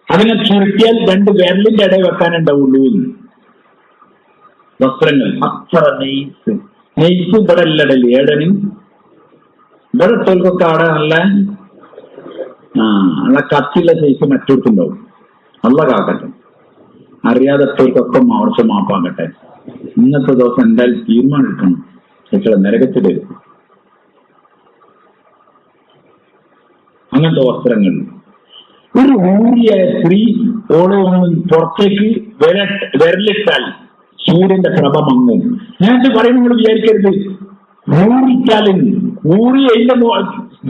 അതിനെ ചുരുട്ടിയാൽ 2 വിരലിന്റെ ഇടയിൽ വെക്കാനുണ്ടാവുള്ളൂ. വസ്ത്രങ്ങൾ അത്ര നെയ്സ് ഇവിടെ അല്ലടല്ലേ ഏടന്. ഇവിടെ തോൽക്കൊക്കെ അവിടെ നല്ല കത്തിയുള്ള സൈസ് മറ്റൊരുത്തുണ്ടാവും. നല്ല കാക്കട്ടെ. അറിയാതെത്തോൽക്കൊക്കെ മാർച്ച് മാപ്പാക്കട്ടെ. ഇന്നത്തെ ദിവസം എന്തായാലും തീരുമാനം എടുക്കണം. പക്ഷേ നരകത്തില് അങ്ങനത്തെ വസ്ത്രങ്ങൾ. ഒരു ഊരിയായ സ്ത്രീ ഓളെ പുറത്തേക്ക് വിരലിട്ടാൽ സൂര്യന്റെ പ്രഭ മങ്ങും. ഞാനിത് പറയുമ്പോൾ നിങ്ങൾ വിചാരിക്കരുത് ഊറിച്ചാലും ഊറി അതിന്റെ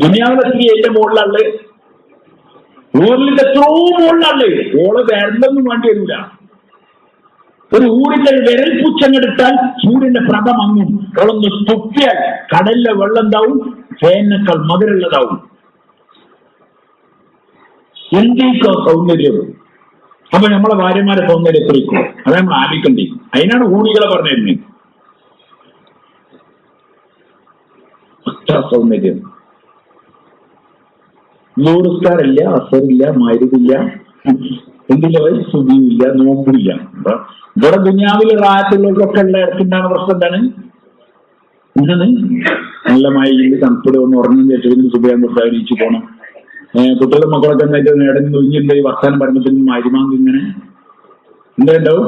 ദുനിയാവിലെ സ്ത്രീ അതിന്റെ മുകളിലുള്ളത്, ഊരിന്റെ എത്രയോ മുകളിലാണ്. ഓള് വിരലൊന്നും വേണ്ടി വരില്ല. ഒരു ഊരിന്റെ വിരൽ പൂച്ചങ്ങെടുത്താൽ സൂര്യന്റെ പ്രഭ മങ്ങും. ഓളൊന്ന് തുപ്പിയാൽ കടലിലെ വെള്ളം എന്താവും? തേനേക്കാൾ മധുരമുള്ളതാവും. എന്തൊക്കെ സൗന്ദര്യം. അപ്പൊ നമ്മളെ ഭാര്യമാരെ സൗന്ദര്യം എത്രയ്ക്കും അത് നമ്മൾ ആലോചിക്കണ്ടേ. അതിനാണ് ഊണികളെ പറഞ്ഞിരുന്നത്. അത്ര സൗന്ദര്യം. നൂറുസ്കാരില്ല, അസറില്ല, മരുവില്ല, എന്തില്ല സുഖിയില്ല, നോമ്പില്ല. ഇവിടെ ദുനിയാവിലെ റായത്തുള്ളവർക്കൊക്കെ ഉള്ള ഇടത്തിണ്ടാണ് പ്രശ്നം. എന്താണ്? നല്ല മഴയിൽ തണുപ്പിൽ ഒന്ന് ഉറങ്ങുന്ന ചേച്ചി സുഖം കൊടുത്ത് അഭിനയിച്ചു പോകണം. കുട്ടികളും മക്കളൊക്കെ ഇടങ്ങി ഒഴിഞ്ഞിട്ടുണ്ട്. വർത്താനം പറയുമ്പോഴത്തേക്കും മരുമാങ്ക് ഇങ്ങനെ എന്താണ്ടാവും?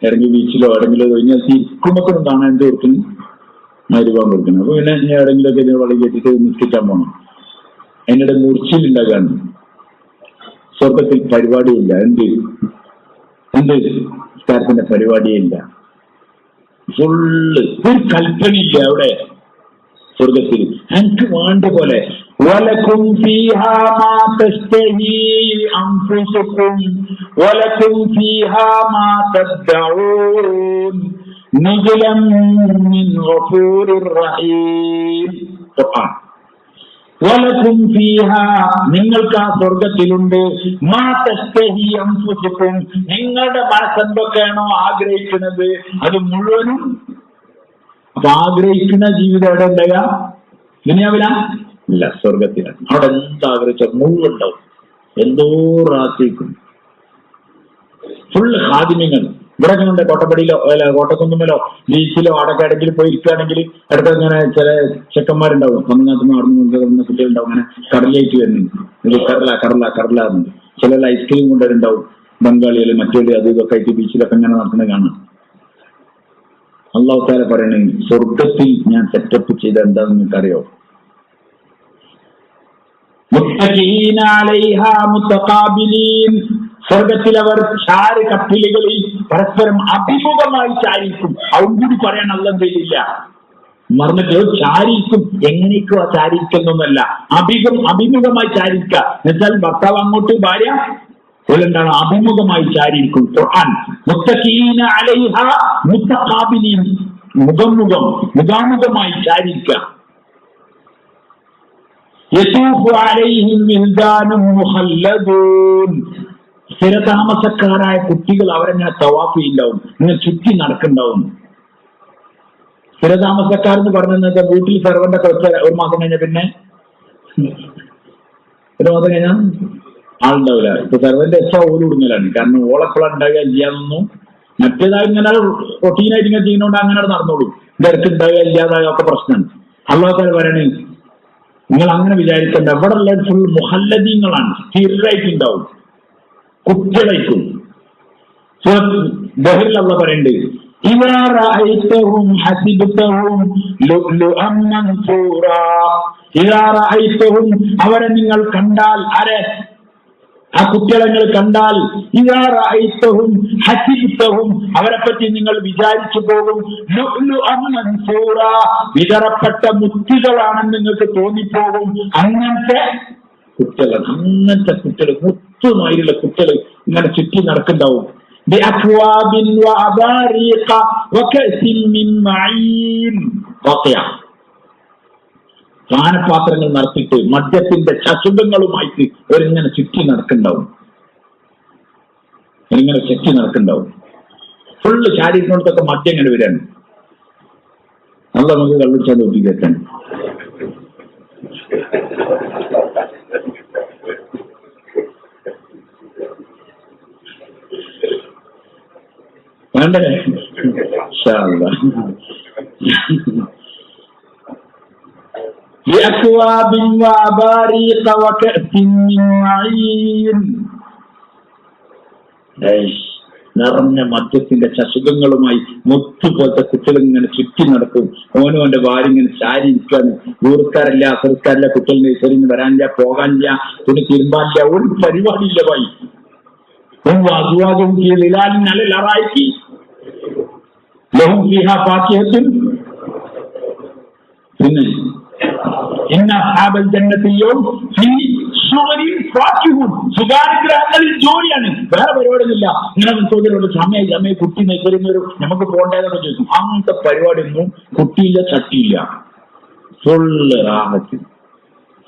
ഇറങ്ങി ബീച്ചിലോ എവിടെങ്കിലും ഒഴിഞ്ഞാൽ തിരിക്കുമ്പൊക്കെ കാണാൻ എന്ത് കൊടുക്കുന്നു? മരുവാൻ കൊടുക്കണം. അപ്പൊ പിന്നെ ഞാൻ എവിടെങ്കിലൊക്കെ വളി കെട്ടിട്ട് നിസ്കരിക്കാൻ പോകണം. അതിനിടെ മുറിച്ചിലുണ്ടാകാണ്. സ്വർഗത്തിൽ പരിപാടിയില്ല. എന്ത് കാര്യത്തിന്റെ പരിപാടിയില്ല. ഫുള്ള് ഒരു കൽപ്പനയില്ല അവിടെ സ്വർഗത്തിൽ. എനിക്ക് വേണ്ട പോലെ വലക്കും ഫീഹാ മാ തസ്തഹി അൻഫുസുകും വലക്കും ഫീഹാ മാ തദ്ദഊൻ നുസുലൻ മിൻ ഗഫൂരിർ റഹീം. ഖുർആൻ. വലക്കും ഫീഹാ, നിങ്ങൾക്ക് ആ സ്വർഗത്തിലുണ്ട്, മാ തസ്തഹി അൻഫുസുകും, നിങ്ങളുടെ മനസ്സെന്തൊക്കെയാണോ ആഗ്രഹിക്കുന്നത് അത് മുഴുവനും. അപ്പൊ ആഗ്രഹിക്കുന്ന ജീവിതം എവിടെ ഉണ്ടാകുക? ദുനിയാവില ഇല്ല, സ്വർഗത്തിലാണ്. അവിടെ എന്താഗ്രഹിച്ച മുഴുവൻ ഉണ്ടാവും. എന്തോ റാസിക്കും ഫുള്ള് ഹാദിമ്യങ്ങൾ. ഇവിടെ ഉണ്ട് കോട്ടപ്പടിയിലോ അല്ല കോട്ടക്കുന്നുമലോ ബീച്ചിലോ അടക്ക ഇടയ്ക്കിൽ പോയി ഇരിക്കുകയാണെങ്കിൽ ഇടയ്ക്ക് ഇങ്ങനെ ചില ചെക്കന്മാരുണ്ടാവും. തമിഴ്നാട്ടിൽ നിന്ന് നടന്നു കുട്ടികളുണ്ടാവും. അങ്ങനെ കടലിലേക്ക് വരുന്നു. കടല ചില ഐസ്ക്രീം കൊണ്ടുവരുന്നുണ്ടാവും. ബംഗാളികൾ മറ്റൊരു അത് ഇതൊക്കെ ആയിട്ട് ബീച്ചിലൊക്കെ ഇങ്ങനെ നടക്കുന്നത് കാണാം. അല്ലാഹു തആല പറയണേ, സ്വർഗത്തിൽ ഞാൻ സെറ്റപ്പ് ചെയ്ത എന്താന്ന് നിങ്ങൾക്കറിയോ? മുത്തഖീന അലൈഹാ മുതഖാബിലീൻ. സ്വർഗത്തിൽ അവർ ചാര് കപ്പിലുകളിൽ പരസ്പരം അഭിമുഖമായി ചാരിക്കും. അതും കൂടി പറയാൻ അല്ലാഹ് എന്തില്ല. മറന്നിട്ട് ചാരിക്കും. എങ്ങനെയൊക്കെ ആ ചാരിക്കുന്നൊന്നല്ല, അഭിമുഖമായി ചാരിക്കുക എന്നുവെച്ചാൽ ഭർത്താവ് അങ്ങോട്ട്, ഭാര്യ എന്താണ് അഭിമുഖമായി ചാരിയിരിക്കും. ഖുർആൻ മുത്തഖീന അലൈഹ മുത്തഖാബിലീൻ, മുഖാമുഖമായി ചാരിക്കുക. യതൂഫു അലൈഹിം വിൽദാനും മുഖല്ലദൂൻ, സ്ഥിരതാമസക്കാരായ കുട്ടികൾ അവരെങ്ങനെ തവാഫ് ചെയ്യണ്ടാവും, ഇങ്ങനെ ചുറ്റി നടക്കുന്നുണ്ടാവും. സ്ഥിരതാമസക്കാരെന്ന് പറഞ്ഞാൽ വീട്ടിൽ സെർവന്റ് ഒക്കെ വെച്ച ഒരു മാസം കഴിഞ്ഞ പിന്നെ ഒരു മാസം കഴിഞ്ഞാൽ ആളുണ്ടാവില്ല. ഇപ്പൊ സെർവന്റ് വെച്ചാൽ ഓല് കൊടുങ്ങലാണ്. കാരണം ഓളെപ്പോഴാണ് ഉണ്ടാവുക ചെയ്യാതൊന്നും, മറ്റേതായി ഇങ്ങനെ റൊട്ടീനായിട്ട് ഇങ്ങനെ ചെയ്യുന്നോണ്ട് അങ്ങനെ നടന്നോളൂ. ഇടയ്ക്ക് ഉണ്ടാവുക ഇല്ലാതായ ഒക്കെ പ്രശ്നമാണ്. അള്ളാഹു പറയണേ നിങ്ങൾ അങ്ങനെ വിചാരിക്കണ്ട, ഇവിടെ ഉള്ള ഫുൾ മുഹല്ലദീങ്ങളാണ്, സ്ഥിരമായിട്ടുണ്ടാവും, കുട്ടികളായിട്ടും. ബഹറിലുള്ള പറയണ്ട് അവരെ നിങ്ങൾ കണ്ടാൽ, ആരെ ആ കുട്ടികളെ നിങ്ങൾ കണ്ടാൽ, അവരെ പറ്റി നിങ്ങൾ വിചാരിച്ചു പോകും വിതറപ്പെട്ട മുത്തുകളാണെന്ന് നിങ്ങൾക്ക് തോന്നിപ്പോകും. അങ്ങനത്തെ കുട്ടികൾ, മുത്തുമായിട്ടുള്ള കുട്ടികൾ ഇങ്ങനെ ചുറ്റി നടക്കുന്നുണ്ടാവും. പാനപാത്രങ്ങൾ നടത്തിയിട്ട് മദ്യത്തിന്റെ ചശുഖങ്ങളുമായിട്ട് ഒരിങ്ങനെ ചുറ്റി നടക്കുന്നുണ്ടാവും. ഫുള്ള് ശാരീരികത്തൊക്കെ മദ്യം ഇങ്ങനെ വരാണ്. നല്ല നമുക്ക് കള്ളിച്ചാൽ ഒപ്പിക്കാൻ വേണ്ടേ? നിറഞ്ഞ മദ്യത്തിന്റെ ചശുഖങ്ങളുമായി മുത്തുപോലത്തെ കുട്ടികൾ ഇങ്ങനെ ചുറ്റി നടക്കും. ഓനും അവന്റെ ഭാര്യ ഇങ്ങനെ ചാരി ഇരിക്കാണ്. ദൂരക്കാരല്ല, അസർക്കാരില്ല, കുട്ടികൾ നഴ്സറിന്ന് വരാനില്ല, പോകാനില്ല, തുണി തിരുമ്പാനില്ല, ഒരു പരിപാടിയില്ല. ഭായി പിന്നെ സുഖാനുഗ്രഹങ്ങളിൽ ജോലിയാണ്, വേറെ പരിപാടിയൊന്നുമില്ല. ഇങ്ങനെ ചോദ്യമുണ്ട്, സമയം കുട്ടി നയിച്ചൊരു നമുക്ക് പോകേണ്ടതെന്നൊക്കെ ചോദിക്കും. അങ്ങനത്തെ പരിപാടിയൊന്നും കുട്ടിയില്ല, ചട്ടിയില്ല. ഫുള്ള് റാഹത്ത്,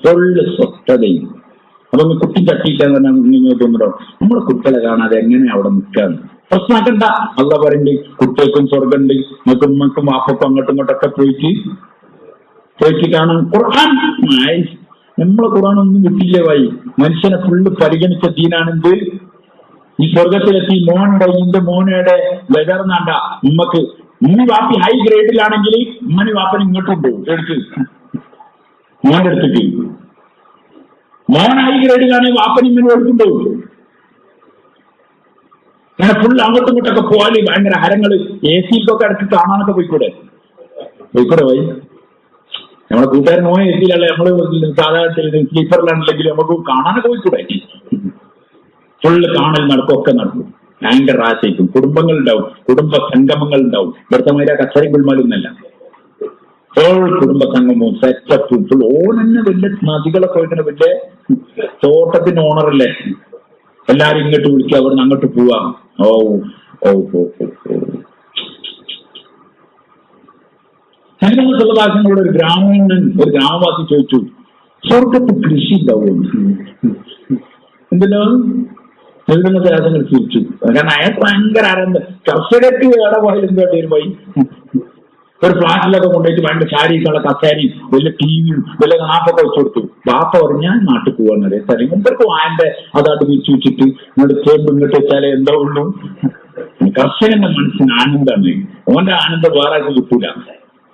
ഫുള്ള് സ്വസ്ഥതയും. അപ്പൊ കുട്ടി ചട്ടിയില്ലെന്ന് പറഞ്ഞാൽ നിങ്ങൾ തോന്നുന്നുണ്ടോ? നമ്മുടെ കുട്ടികളെ കാണാതെ എങ്ങനെ അവിടെ നിൽക്കാന്ന് പ്രശ്നമാക്കണ്ട. അല്ല പറയണ്ട് കുട്ടികൾക്കും സ്വർഗമുണ്ട്, നിങ്ങൾക്കും ഉമ്മക്കും വാപ്പക്കും അങ്ങോട്ടും ഇങ്ങോട്ടൊക്കെ പോയിട്ട് കാണാൻ. ഖുർആൻ നമ്മളെ ഖുർആൻ ഒന്നും വിട്ടില്ല ഭായി. മനുഷ്യനെ ഫുള്ള് പരിഗണിച്ച ദീനാണെന്ത്. ഈ സ്വർഗത്തിലെത്തി മോനുണ്ട്, ഇതിന്റെ മോനയുടെ ബെതർന്നാണ്ട ഉമ്മക്ക്. ഉമ്മി വാപ്പി ഹൈ ഗ്രേഡിലാണെങ്കിൽ ഉമ്മനി വാപ്പന് ഇങ്ങോട്ടും പോകും എടുത്ത് മോന്റെ അടുത്തേക്ക്. മോൻ ഹൈ ഗ്രേഡിലാണെങ്കിൽ വാപ്പന് ഇങ്ങനെ എടുത്തുണ്ടാവും. അങ്ങനെ ഫുൾ അങ്ങോട്ടും ഇങ്ങോട്ടൊക്കെ പോയാല് ഭയങ്കര ഹരങ്ങള്. AC-ക്കൊക്കെ അടുത്ത് കാണാനൊക്കെ പോയിക്കൂടെ പോയി. നമ്മളെ കൂട്ടുകാരൻ മോനെ എത്തിയില്ല, നമ്മള് സാധാരണ സ്ലീപ്പറിലാണെങ്കിലും നമുക്ക് കാണാനൊക്കെ പോയിക്കൂടെ. ഫുള്ള് കാണൽ നടക്കൊക്കെ നടക്കും. ഭയങ്കര റാശിക്കും. കുടുംബങ്ങൾ ഉണ്ടാവും, കുടുംബ സംഗമങ്ങൾ ഉണ്ടാവും. ഇവിടുത്തെ മാതിരി കച്ചറി ഗുൽമാലൊന്നല്ല. ഫുൾ കുടുംബ സംഗമവും സെറ്റപ്പും ഫുൾ. ഓണെന്നെ വലിയ നദികളൊക്കെ വയ്ക്കുന്ന വലിയ തോട്ടത്തിന്റെ ഓണറല്ലേ. എല്ലാരും ഇങ്ങോട്ട് വിളിക്കുക, അവിടുന്ന് അങ്ങോട്ട് പോവാം. ചരിത്രങ്ങളുടെ ഒരു ഗ്രാമവാസി ചോദിച്ചു, സ്വർഗത്ത് കൃഷി ഉണ്ടാവും എന്തെല്ലോ? ചരിത്രങ്ങൾ ചോദിച്ചു. കാരണം അയാൾക്ക് ഭയങ്കര ആനന്ദം. കർഷകർക്ക് ഏടെ പോയാലും എന്തോട്ട് പോയി ഒരു ഫ്ലാറ്റിലൊക്കെ കൊണ്ടുപോയിട്ട് ഭയങ്കര ശാരീരിക്കുള്ള കസേരയും വലിയ ടിവിയും വലിയ നാപ്പൊക്കെ വെച്ചു കൊടുത്തു. ബാപ്പ പറഞ്ഞാൽ നാട്ടിൽ പോകാൻ സ്ഥലം മുമ്പർക്ക് വായന്റെ അതായിട്ട് വിരിച്ചു വെച്ചിട്ട് ഇങ്ങോട്ട് ചേമ്പ് ഇങ്ങോട്ട് വെച്ചാലേ എന്താ ഉള്ളൂ. കർഷകന്റെ മനസ്സിന് ആനന്ദമാണ്. ഓന്റെ ആനന്ദം വേറെ ആർക്കും കിട്ടൂല.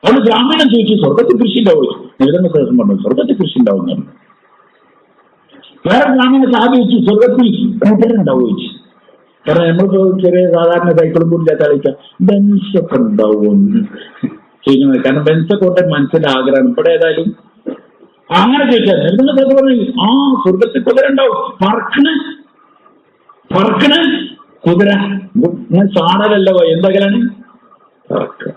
അവള് ഗ്രാമീണം ചോദിച്ചു, സ്വർഗത്തിൽ കൃഷി ഉണ്ടാവും? എഴുതുന്ന ദിവസം പറഞ്ഞു സ്വർഗത്തിൽ കൃഷി ഉണ്ടാവുന്നു. വേറെ ഗ്രാമീണ സാധി വെച്ചു, സ്വർഗത്തിൽ കുതിരുണ്ടാവും ചോദിച്ചു. കാരണം നമ്മളിപ്പോ ചെറിയ സാധാരണ സൈക്കിളും കൂടി ഇല്ലാത്ത കളിക്കാം, ബെൻസൊക്കെ ഉണ്ടാവും ചെയ്യുന്നത്. കാരണം ബെൻസൊക്കെ കൊണ്ട് മനസ്സിന്റെ ആഗ്രഹം. ഇവിടെ ഏതായാലും അങ്ങനെ ചോദിച്ചാൽ എഴുതുന്ന ദിവസം പറഞ്ഞു, ആ സ്വർഗത്തിൽ കുതിര ഉണ്ടാവും. പറക്കണ കുതിര. ഞാൻ ചാടലല്ലോ, എന്തൊക്കെയാണ് പറക്കുക.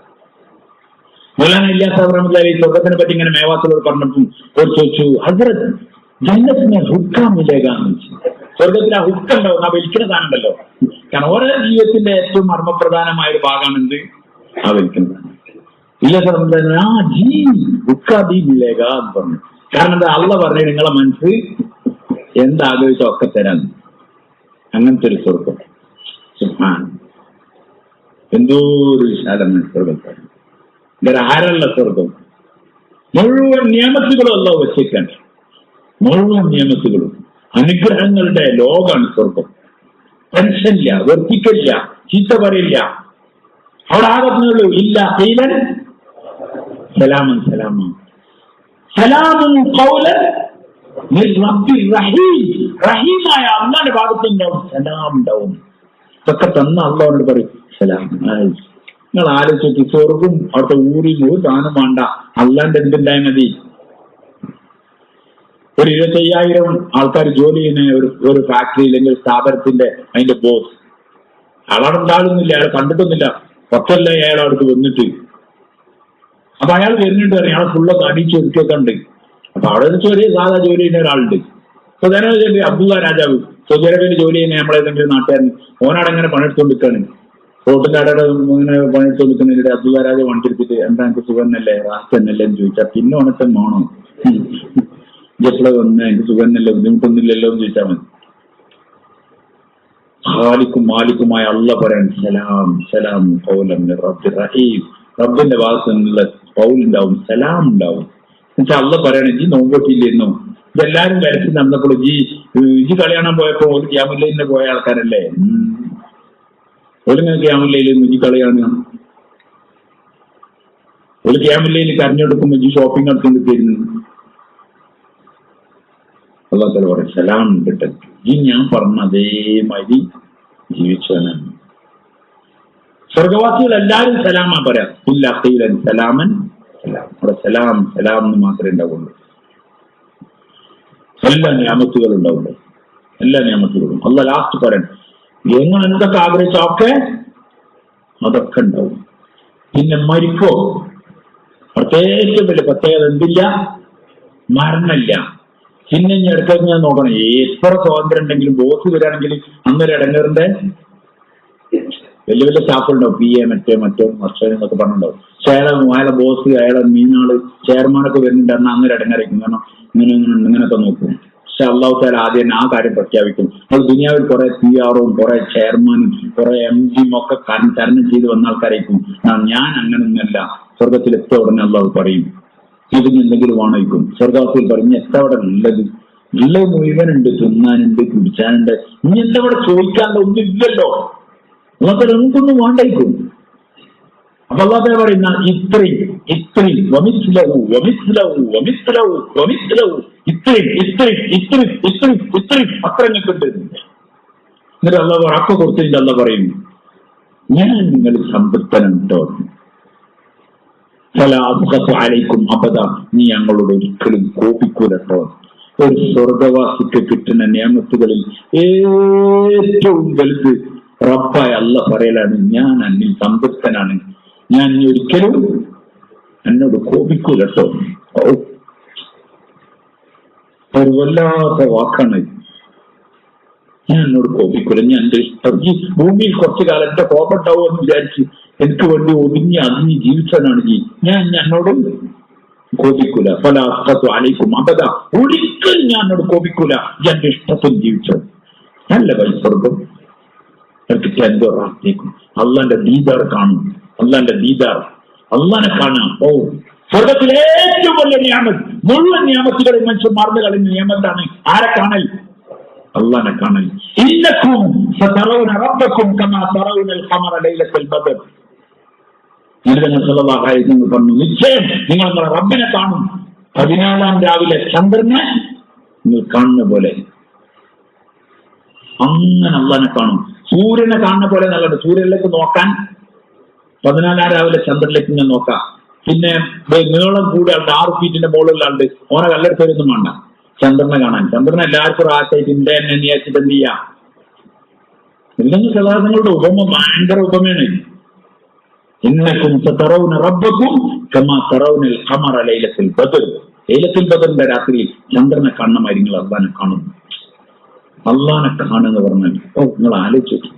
മൗലാന ഇല്യാസ് റഹ്മത്തുള്ളാഹി സ്വർഗത്തിനെ പറ്റി ഇങ്ങനെ മേവാത്തുള്ളവർ പറഞ്ഞപ്പോൾ ഒരു ചോദിച്ചു, ഹസ്രത്ത് ജന്നത്തിനെ ഹുക്കം മിലേഗാന്ന് ചോദിച്ചു. സ്വർഗത്തിൽ ആ ഹുക്ക ഉണ്ടാവും, ആ വലിക്കുന്ന സാധനം ഉണ്ടല്ലോ. കാരണം ഓരോ ജീവിതത്തിന്റെ ഏറ്റവും മർമ്മപ്രധാനമായ ഒരു ഭാഗമാണ് എന്ത്? ആ വലിക്കുന്നത്. ഇല്യാസ് റഹ്മത്തുള്ളാഹി ആ ജി ഹുക്ക ബി മിലേഗ എന്ന് പറഞ്ഞു. കാരണം എന്താ? അള്ള പറഞ്ഞു നിങ്ങളെ മനസ്സ് എന്താഗ്രഹിച്ചോ ഒക്കെ തരാന്ന്. അങ്ങനത്തെ ഒരു സ്വർഗം. സുബ്ഹാൻ, എന്തോ ഒരു വിശാലമായ സ്വർഗത്താണ്. ഇതൊരു ആരല്ല സ്വർഗം. മുഴുവൻ നിയമത്തുകളും അല്ലാഹു വെച്ചേക്കാണ്. മുഴുവൻ നിയമത്തുകളും അനുഗ്രഹങ്ങളുടെ ലോകമാണ് സ്വർഗം. ടെൻഷനില്ല, വെറുപ്പിക്കില്ല, ചീത്ത പറയില്ല. അവിടെ ആകത്തുള്ളൂ ഇല്ല ഖീലൻ സലാമൻ സലാമ സലാമുൻ ഖൗലൻ മിർ റബ്ബിർ റഹീം. റഹീമായ അല്ലാഹുവിന്റെ ഭാഗത്തുണ്ടാവും സലാം ഉണ്ടാവും. ഇതൊക്കെ തന്ന അല്ലാഹുവിനോട് പറയും സലാം. നിങ്ങൾ ആലോചിച്ച് സ്വർഗം അവിടുത്തെ ഊരിൽ ഒരു സാധനം വേണ്ട, അല്ലാണ്ട് എന്തുണ്ടായാൽ മതി. ഒരു 25,000 ആൾക്കാർ ജോലി ചെയ്യുന്ന ഒരു ഫാക്ടറി അല്ലെങ്കിൽ സ്ഥാപനത്തിന്റെ അതിന്റെ ബോസ് അയാളവിടെ ഉണ്ടാകുന്നില്ല, അയാൾ കണ്ടിട്ടൊന്നുമില്ല. 10 കൊല്ലം അയാൾ അവിടേക്ക് വന്നിട്ട്. അപ്പൊ അയാൾ വരുന്നുണ്ട്, അയാളെ ഫുള്ളൊക്കെ അടിച്ചൊരുക്കൊക്കെ ഉണ്ട്. അപ്പൊ അവിടെ ഒരു ചെറിയ സാധാ ജോലി ചെയ്യുന്ന ഒരാളുണ്ട്. അപ്പൊ തന്നെ അബ്ദുള്ള രാജാവ് സൗദി അറേബ്യയിൽ ജോലി ചെയ്യുന്ന നമ്മളേതെങ്കിലും നാട്ടുകാരൻ ഓനോടെങ്ങനെ പണിയെടുത്തോണ്ടിരിക്കാണ്. റോട്ടിന്റെ അവിടെ ഇങ്ങനെ പണിയെടുത്തോണ്ടിരിക്കുന്നതിന്റെ അബ്ദുള്ള രാജാവ് വണ്ടിയെടുത്തിട്ട് എന്താ എനിക്ക് സുഖന്നല്ലേ റാസ്റ്റന്നല്ലേ എന്ന് ചോദിച്ചാൽ പിന്നെ ഓണത്തൻ വേണോ ജപ്പ്ള വന്ന് എനിക്ക് സുഖന്നല്ലോ ബുദ്ധിമുട്ടൊന്നുമില്ലല്ലോ എന്ന് ചോദിച്ചാൽ മതി. ഖാലിക്കും മാലിക്കുമായ അള്ള പറയാൻ സലാം സലാം ഖൗലൻ മിർ റബ്ബിർ റഹീം. റബ്ബിന്റെ ഭാഗത്ത് നിന്നുള്ള ഖൗലുണ്ടാവും, സലാം ഉണ്ടാവും. എന്നുവെച്ചാൽ അള്ള പറയണേ ജി നോമ്പൊട്ടിയില്ലെന്നോ. ഇതെല്ലാരും വരച്ച് നടന്നപ്പോൾ ജി കളി കാണാൻ പോയപ്പോ ഒരു ക്യാമുല്ലയിലെ പോയ ആൾക്കാരല്ലേ. ഒരു ക്യാമുല്ലയിൽ ജി കളി കാണുക, ഒരു ക്യാമുല്ലയിൽ കരഞ്ഞെടുക്കുമ്പോ ജി ഷോപ്പിംഗ് നടത്തിക്കൊണ്ടിരിക്കുന്നു. അള്ളാഹു തആല പറയും സലാം കിട്ടെ ഈ ഞാൻ പറഞ്ഞ അതേമാതിരി ജീവിച്ചവനാണ്. സ്വർഗവാസികൾ എല്ലാവരും സലാമാ പറയാം. ഇല്ല ഖീലൻ സലാമൻ സലാം. അവിടെ സലാം സലാം എന്ന് മാത്രമേ ഉണ്ടാവുള്ളൂ. എല്ലാ നിയമത്തുകളും ഉണ്ടാവുള്ളൂ, എല്ലാ നിയമത്തുകളും. അള്ളാഹ് ലാസ്റ്റ് പറയാൻ നിങ്ങൾ എന്തൊക്കെ ആഗ്രഹിച്ചൊക്കെ അതൊക്കെ ഉണ്ടാവും. പിന്നെ മരിക്കോ പ്രത്യേകിച്ച് വലിയ പ്രത്യേകത എന്തില്ല, മരണമില്ല. പിന്നെ ഇനി ഇടയ്ക്ക് ഞാൻ നോക്കണം എത്ര സ്വാതന്ത്ര്യം ഉണ്ടെങ്കിലും ബോസ് വരികയാണെങ്കിൽ അന്നൊരു ഇടങ്ങേറിന്റെ വലിയ വലിയ സ്റ്റാഫുണ്ടാവും, PA മറ്റോ വർഷം എന്നൊക്കെ പറഞ്ഞിട്ടുണ്ടാവും. പക്ഷെ അയാളെ ബോസ് അയാളെ മീനാള് ചെയർമാനൊക്കെ വരുന്നുണ്ട്. അന്നൊരു ഇടങ്ങായിരിക്കും. കാരണം ഇങ്ങനെയൊക്കെ നോക്കും. പക്ഷെ അള്ളാഹു തആല ആദ്യം തന്നെ ആ കാര്യം പ്രഖ്യാപിക്കും. അപ്പോൾ ദുനിയാവിൽ കുറെ PR-ഉം കുറെ ചെയർമാനും കുറെ MD-യും ഒക്കെ തരണം ചെയ്ത് വന്ന ആൾക്കാരായിരിക്കും. ഞാൻ അങ്ങനൊന്നല്ല. സ്വർഗത്തിലെത്തിയ ഉടനെ അള്ളാഹു പറയും ഇതിന് എന്തെങ്കിലും വേണമായിരിക്കും. സ്വർഗത്തിൽ പറഞ്ഞ് എത്തവിടെ ഉള്ളത് മുഴുവനുണ്ട്, തിന്നാനുണ്ട്, കുടിച്ചാനുണ്ട്. ഇനി എന്തവിടെ ചോദിക്കാനുള്ള ഒന്നും ഇല്ലല്ലോ. അള്ളാഹു നമുക്കൊന്നും വേണ്ടായിരിക്കും. അപ്പൊ അള്ളാഹു തആല പറയുന്ന ഇത്രയും അത്രങ്ങൾക്കുണ്ട്. എന്നിട്ട് അള്ളാഹു അക്ക കൊടുത്തിട്ട് അള്ളാഹു പറയും ഞാൻ നിങ്ങൾ സംതൃപ്തനുണ്ടോ, അലൈക്കും അബദ, നീ ഞങ്ങളോട് ഒരിക്കലും കോപിക്കൂലട്ടോ. ഒരു സ്വർഗവാസിക്ക് കിട്ടുന്ന നിയമത്തുകളിൽ ഏറ്റവും വലുത് റബ്ബായ അല്ലാഹ് പറയലാണ് ഞാൻ അന്നിൽ സംതൃപ്തനാണ്, ഞാൻ ഇനി ഒരിക്കലും എന്നോട് കോപിക്കൂലട്ടോ. ഒരു വല്ലാത്ത വാക്കാണ്. ഞാൻ എന്നോട് കോപിക്കൂല, ഞാൻ എന്റെ ഇഷ്ടം. ഈ ഭൂമിയിൽ കുറച്ചു കാലം എന്റെ കോപണ്ടാവും എന്ന് വിചാരിച്ച് എനിക്ക് വേണ്ടി അതിഞ്ഞ് ജീവിച്ചതാണ് ഞാൻ എന്നോട് കോപിക്കൂല. പല അലൈക്കും അബദ, ഒരിക്കലും ഞാൻ എന്നോട് കോപിക്കൂല, എന്റെ ഇഷ്ടത്തിൽ ജീവിച്ചത്. നല്ല സ്വർഗം കിട്ടിയ എന്തോ പ്രാർത്ഥിക്കും. അള്ളാന്റെ ദീദാർ കാണും, അള്ളാന്റെ ദീദാർ, അള്ളാനെ കാണാം. ഓ സ്വർഗത്തിലെ ഏറ്റവും വലിയ നിയമത്ത്, മുഴുവൻ നിയമത്തുകളിൽ മനുഷ്യൻ മറന്നു കളയുന്ന നിയമത്താണ് ആരെ കാണൽ? അള്ളാനെ കാണൽ. ഇന്നക്കും സതറൗന റബ്ബക്കും കമാ തറൗനൽ ഖമറ ലൈലത്തുൽ ബദർ. നബിതങ്ങൾ സല്ലല്ലാഹു അലൈഹി വസല്ലം പറഞ്ഞു നിശ്ചയം നിങ്ങൾ നിങ്ങളുടെ റബ്ബിനെ കാണും 14-ാം രാവിലെ ചന്ദ്രനെ നിങ്ങൾ കാണുന്ന പോലെ. അങ്ങനെ അള്ളാനെ കാണും. സൂര്യനെ കാണുന്ന പോലെ നല്ലത്. സൂര്യനിലേക്ക് നോക്കാൻ 14-ാം രാവിലെ ചന്ദ്രനിലേക്ക് ഞാൻ നോക്കാം. പിന്നെ നീളം കൂടിയ ആളുടെ 6 ഫീറ്റിന്റെ മുകളിലുള്ള ആളുടെ ഓനെ കല്ലെടുത്തൊന്നും വേണ്ട ചന്ദ്രനെ കാണാൻ. ചന്ദ്രനെ എല്ലാവർക്കും റാസായിട്ട് ഇന്ത്യ തന്നെ നിയാച്ചിട്ട് എന്ത് ചെയ്യാം. നിങ്ങളുടെ ഉപമ ഭയങ്കര ഉപമയാണ്. ഇന്നക്കും സതറൗന റബ്ബക്കും കമാ തറൗനൽ ഖമറ ലൈലത്തുൽ ബദർ. ലൈലത്തുൽ ബദറിന്റെ രാത്രിയിൽ ചന്ദ്രനെ കാണുന്നമാതിരി നിങ്ങൾ അള്ളാനെ കാണുന്നു. അള്ളാനെ കാണുക പറഞ്ഞാൽ നിങ്ങൾ ആലോചിച്ചു,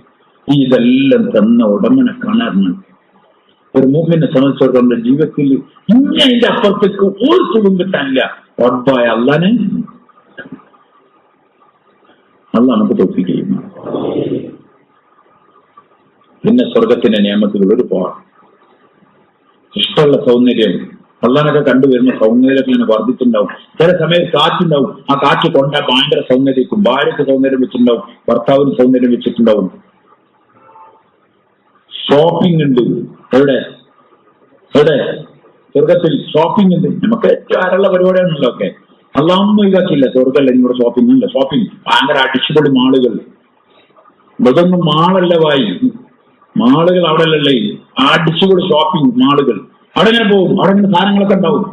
ഈ ഇതെല്ലാം തന്ന ഉടമനെ കാണാറുണ്ട്. ഒരു മുഅ്മിനെ സംബന്ധിച്ചിടത്തോളം ജീവിതത്തിൽ ഇങ്ങനെ അപ്പുറത്തേക്ക് ഒരു സുഖം കിട്ടാനില്ല. റബ്ബായ അള്ളാനെ അള്ളാഹ് നമുക്ക് തോൽപ്പിക്കുക ചെയ്യുന്നു. പിന്നെ സ്വർഗത്തിന്റെ നിയമത്തിലുള്ള ഒരുപാട് ഇഷ്ടമുള്ള സൗന്ദര്യം അള്ളാനൊക്കെ കണ്ടുവരുന്ന സൗന്ദര്യമൊക്കെ ഇങ്ങനെ വർദ്ധിച്ചിട്ടുണ്ടാവും. ചില സമയത്ത് കാറ്റുണ്ടാവും, ആ കാറ്റ് കൊണ്ട ഭയങ്കര സൗന്ദര്യം, ഭാര്യക്ക് സൗന്ദര്യം വെച്ചിട്ടുണ്ടാവും, ഭർത്താവിന് സൗന്ദര്യം വെച്ചിട്ടുണ്ടാവും. ഷോപ്പിംഗ് ഉണ്ട്. എവിടെ എവിടെ സ്വർഗത്തിൽ ഷോപ്പിംഗ് ഉണ്ട്. നമുക്ക് ഏറ്റവും ആരുള്ള പരിപാടിയാണല്ലോ ഒക്കെ. അള്ളാഹൊന്നും ഇതാക്കില്ല. സ്വർഗമല്ല ഇവിടെ ഷോപ്പിംഗ് ഇല്ല. ഷോപ്പിംഗ് ഭയങ്കര അടിച്ചുപൊളി മാളുകൾ. ഇതൊന്നും മാളല്ല വായി, മാളുകൾ അവിടെ അല്ലല്ലേ, അടിച്ചുപൊളി ഷോപ്പിംഗ് മാളുകൾ. അവിടെ ഇങ്ങനെ പോകും, അവിടെ ഇങ്ങനെ സാധനങ്ങളൊക്കെ ഉണ്ടാവും.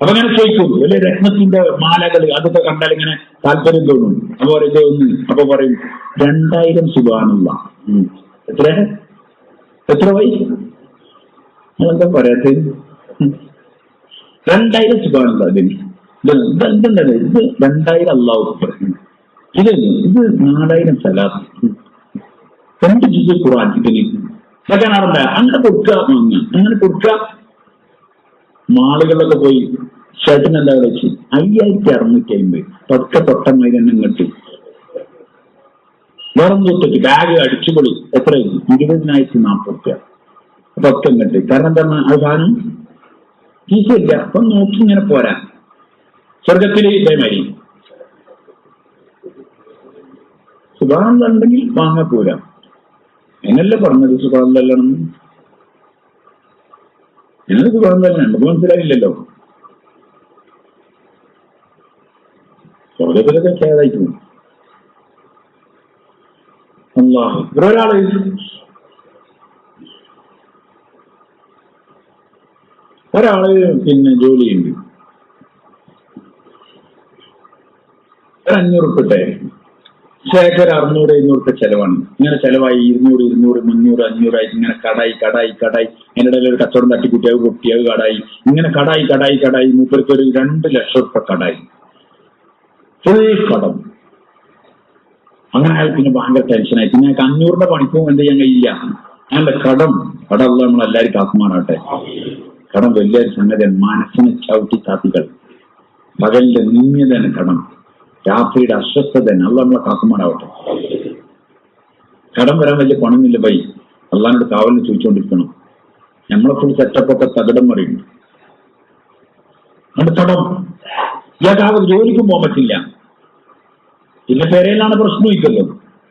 അപ്പൊ അങ്ങനെ ചോദിക്കും, വലിയ രത്നത്തിന്റെ മാലകൾ അതൊക്കെ കണ്ടാൽ ഇങ്ങനെ താല്പര്യം തോന്നും. അപ്പൊ അപ്പൊ പറയും 2000 സുബ്ഹാനല്ലാഹ്. എത്ര വൈ എന്താ പറയാത്ത 2000 സുബ്ഹാനല്ലാഹ്. ഇതെന്താണ് ഇത്? 2000 അല്ലാഹു അക്ബർ. ഇത് 4000 സലാത്ത്, 2 ജിസ് ഖുർആൻ. ഇതിന് കാണാറുണ്ട്. അങ്ങനെ കൊടുക്കുക, അങ്ങനെ കൊടുക്കുക. മാളുകളിലൊക്കെ പോയി ഷർട്ടിന് എന്താ വെച്ച് 5650 തൊട്ടമായി തന്നെ ഇങ്ങോട്ട് വേറൊന്നും തൊട്ടിട്ട് ബാഗ് അടിച്ചുപൊളി. എത്ര? 20,040 തൊക്കെ ഇങ്ങോട്ട്. കാരണം എന്താണ്? അത് സാധനം ഈസില്ല. അപ്പൊ നോക്കി ഇങ്ങനെ പോരാ. സ്വർഗത്തില് ഇതേമാതിരി സുബ്ഹാനല്ലാഹ് ഉണ്ടെങ്കിൽ വാങ്ങാൻ പോരാ. എന്നല്ല പറഞ്ഞത് സുബ്ഹാനല്ലാഹ്. എന്നത് സുബ്ഹാനല്ലാഹ് നമുക്ക് മനസ്സിലായില്ലല്ലോ. സ്വർഗത്തിലൊക്കെ കേടായിട്ട് അല്ലാഹു. ഒരാള് പിന്നെ ജോലിയുണ്ട്, 500 ഉറുപ്പിക ശേഖര 600-700 ചെലവാണ്. ഇങ്ങനെ ചെലവായി 200, 300, 500 ആയിട്ട് ഇങ്ങനെ കടായി അതിൻ്റെ ഇടയിൽ ഒരു കച്ചവടം തട്ടിക്കുട്ടിയാവ് പൊട്ടിയാവ് കടായി, ഇങ്ങനെ കടായി മൂപ്പർക്ക് ഒരു 2 ലക്ഷം ഉറുപ്പിക കടായി, ഫുൾ കടം. അങ്ങനെ അയാൾ പിന്നെ ഭയങ്കര ടെൻഷനായി. പിന്നെ 500 പണിക്കും എന്ത് ചെയ്യാൻ കഴിയില്ല. അയാളുടെ കടം അല്ല നമ്മളെല്ലാവരും കാക്കുമാറാട്ടെ. കടം വലിയൊരു സംഗതിയാണ്. മനസ്സിനെ ചവിട്ടി താത്തികൾ. പകലിന്റെ നിന്യതാണ് കടം, രാത്രിയുടെ അസ്വസ്ഥതയാണ്. അള്ളാഹ് നമ്മളെ കാക്കുമാറാവട്ടെ. കടം വരാൻ വലിയ പണമില്ല പൈ. അള്ളാഹിനോട് കാവലിന് ചോദിച്ചുകൊണ്ടിരിക്കണം. നമ്മളെ ഫുൾ സെറ്റപ്പൊക്കെ തകിടം മറിയുന്നു. അതുകൊണ്ട് കടം ഇയാൾക്ക് ജോലിക്കും പോകാൻ പറ്റില്ല. പിന്നെ പെരയിലാണ് പ്രശ്നം ഇല്ലല്ലോ.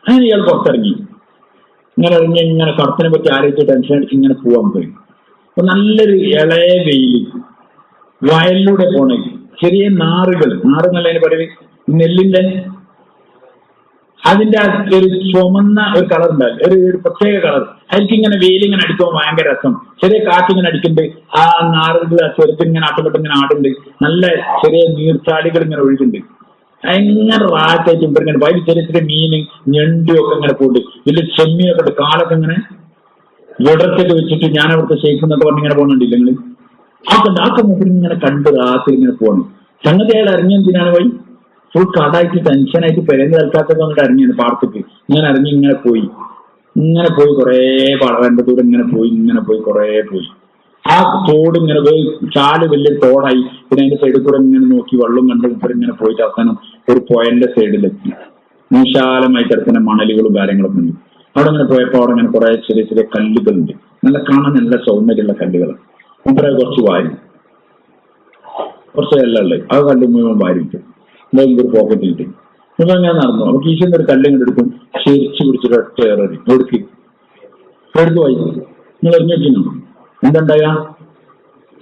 അങ്ങനെ ഇയാൾ പുറത്തിറങ്ങി ഇങ്ങനെ കടത്തിനെ പറ്റി ആലോചിച്ച് ടെൻഷൻ അടിച്ച് ഇങ്ങനെ പോവാൻ പോയി. അപ്പൊ നല്ലൊരു ഇളയ വെയില്, വയലിലൂടെ പോണേ, ചെറിയ നാറുകൾ, നാറെന്നല്ല പറയുന്നത്, നെല്ലിന്റെ അതിന്റെ ഒരു ചുമന്ന ഒരു കളർ ഉണ്ടാവില്ല, ഒരു പ്രത്യേക കളർ. അതിലേക്ക് ഇങ്ങനെ വെയിലിങ്ങനെ അടിക്കുമ്പോൾ ഭയങ്കര രസം. ചെറിയ കാറ്റിങ്ങനെ അടിക്കുന്നുണ്ട്, ആ നാറുകൾ ചെറുത്തിങ്ങനെ ആട്ടപ്പെട്ടിങ്ങനെ ആടുണ്ട്, നല്ല ചെറിയ നീർച്ചാലികൾ ഇങ്ങനെ ഒഴുകുന്നുണ്ട്. ഭയങ്കര റാറ്റായിട്ട് ഇങ്ങനെ വൈകി ചെറിയ ചെറിയ മീന് ഞണ്ടും ഒക്കെ ഇങ്ങനെ പോയിട്ട് വലിയ ചെമ്മീനൊക്കെ ഉണ്ട്. കാലൊക്കെ ഇങ്ങനെ വിടർത്തൊക്കെ വെച്ചിട്ട് ഞാൻ അവിടുത്തെ ഷേക്ക് എന്നൊക്കെ പറഞ്ഞ് ഇങ്ങനെ പോകുന്നുണ്ടില്ല നിങ്ങൾ ആക്കെ മുമ്പിൽ ഇങ്ങനെ കണ്ട് രാത്രി ഇങ്ങനെ പോകണം. സംഗതി അയാൾ ഇറങ്ങിയെന്തിനാണ് വഴി ഫുൾ കടായിട്ട് ടെൻഷനായിട്ട് പെരേന്ന് തൽക്കാത്തൊക്കെ വന്നിട്ട് ഇറങ്ങിയാണ് പാടത്തേക്ക്. ഞാൻ ഇറങ്ങി ഇങ്ങനെ പോയി കുറേ വളരേണ്ടതൂടെ ഇങ്ങനെ പോയി കുറേ പോയി. ആ തോട് ഇങ്ങനെ പോയി ചാല് വലിയ തോടായി. പിന്നെ അതിന്റെ സൈഡിൽ കൂടെ ഇങ്ങനെ നോക്കി വെള്ളം കണ്ട് ഇങ്ങനെ പോയിട്ട് അവസാനം ഒരു പുഴന്റെ സൈഡിലെത്തി. വിശാലമായി കിടക്കുന്ന മണലുകളും കാര്യങ്ങളൊക്കെ ഉണ്ട്. അവിടെ ഇങ്ങനെ പോയപ്പോൾ അവിടെ ഇങ്ങനെ കുറെ ചെറിയ ചെറിയ കല്ലുകളുണ്ട്. നല്ല കാണാൻ നല്ല സൗന്ദര്യമുള്ള കല്ലുകൾ. മുമ്പേ കുറച്ച് വാരി, കുറച്ച് കല്ലുള്ളത്. ആ കല്ല് മുഴുവൻ വാരിയിട്ട് ഒരു പോക്കറ്റിലിട്ട് മുഴുവൻ ഞാൻ നടന്നു. അപ്പൊ കീശന്ന് ഒരു കല്ല് ഇങ്ങനെ എടുക്കും, ശരിച്ചു പിടിച്ചിട്ട് ഒറ്റ ഏറി എടുത്ത് വായി. നിങ്ങൾ എറിഞ്ഞു വെച്ചിട്ടുണ്ടോ? എന്തുണ്ടായ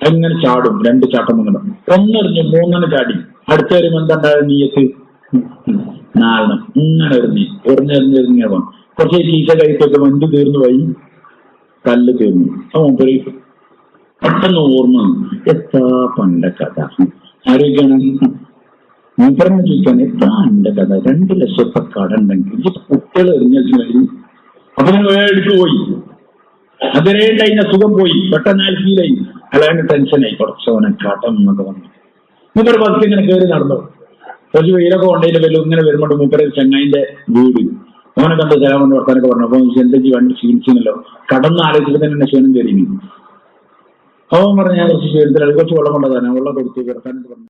എങ്ങനെ ചാടും, 2 ചാട്ടം ഇങ്ങനെ ഒന്നെറിഞ്ഞു 3 ചാടി. അടുത്ത വരുമ്പോ എന്തുണ്ടായ നീയത്ത് 4 ഇങ്ങനെ എറിഞ്ഞിങ്ങനെ പോകണം. കുറച്ച് കീശ കഴിച്ചൊക്കെ വണ്ടി തീർന്നു പോയി, കല്ല് തീർന്നു. അപ്പൊ പെട്ടെന്ന് ഓർമ്മ എത്താ പണ്ട കഥ ആരോഗ്യമാണ് മൂപ്പറിനെ ചോദിക്കാൻ. എത്താ എന്റെ കഥ 2 ലക്ഷം കട ഉണ്ടെങ്കിൽ കുട്ടികൾ എറിഞ്ഞു. അപ്പൊ ഞാൻ എടുത്തു പോയി. അതുവരെ അതിന്റെ സുഖം പോയി, പെട്ടെന്ന് ഫീലായി, അല്ലാണ്ട് ടെൻഷനായി, കുറച്ചോനെ കടം എന്നൊക്കെ വന്നു. മൂപ്പര് ബസ് ഇങ്ങനെ കയറി നടന്നു, കുറച്ച് വെയിലൊക്കെ കൊണ്ടതിന്റെ പേരിൽ ഇങ്ങനെ വരുമ്പോൾ മൂപ്പര് ചെങ്ങായിന്റെ വീട്, ഓനെ കണ്ട് സലാം വർത്താനൊക്കെ പറഞ്ഞു. അപ്പൊ എന്തെങ്കിലും വണ്ടി ക്ഷീണിച്ചില്ലല്ലോ, കടന്ന് ആലോചിച്ചിട്ട് തന്നെ ക്ഷീണം കയറി. അവൻ പറഞ്ഞു ഞാൻ കുറച്ച് ക്ഷീണത്തിലാണ്, കുറച്ച് വെള്ളം കൊണ്ടതാണ്, വെള്ളം കൊടുത്തു കിടക്കാനൊക്കെ പറഞ്ഞു.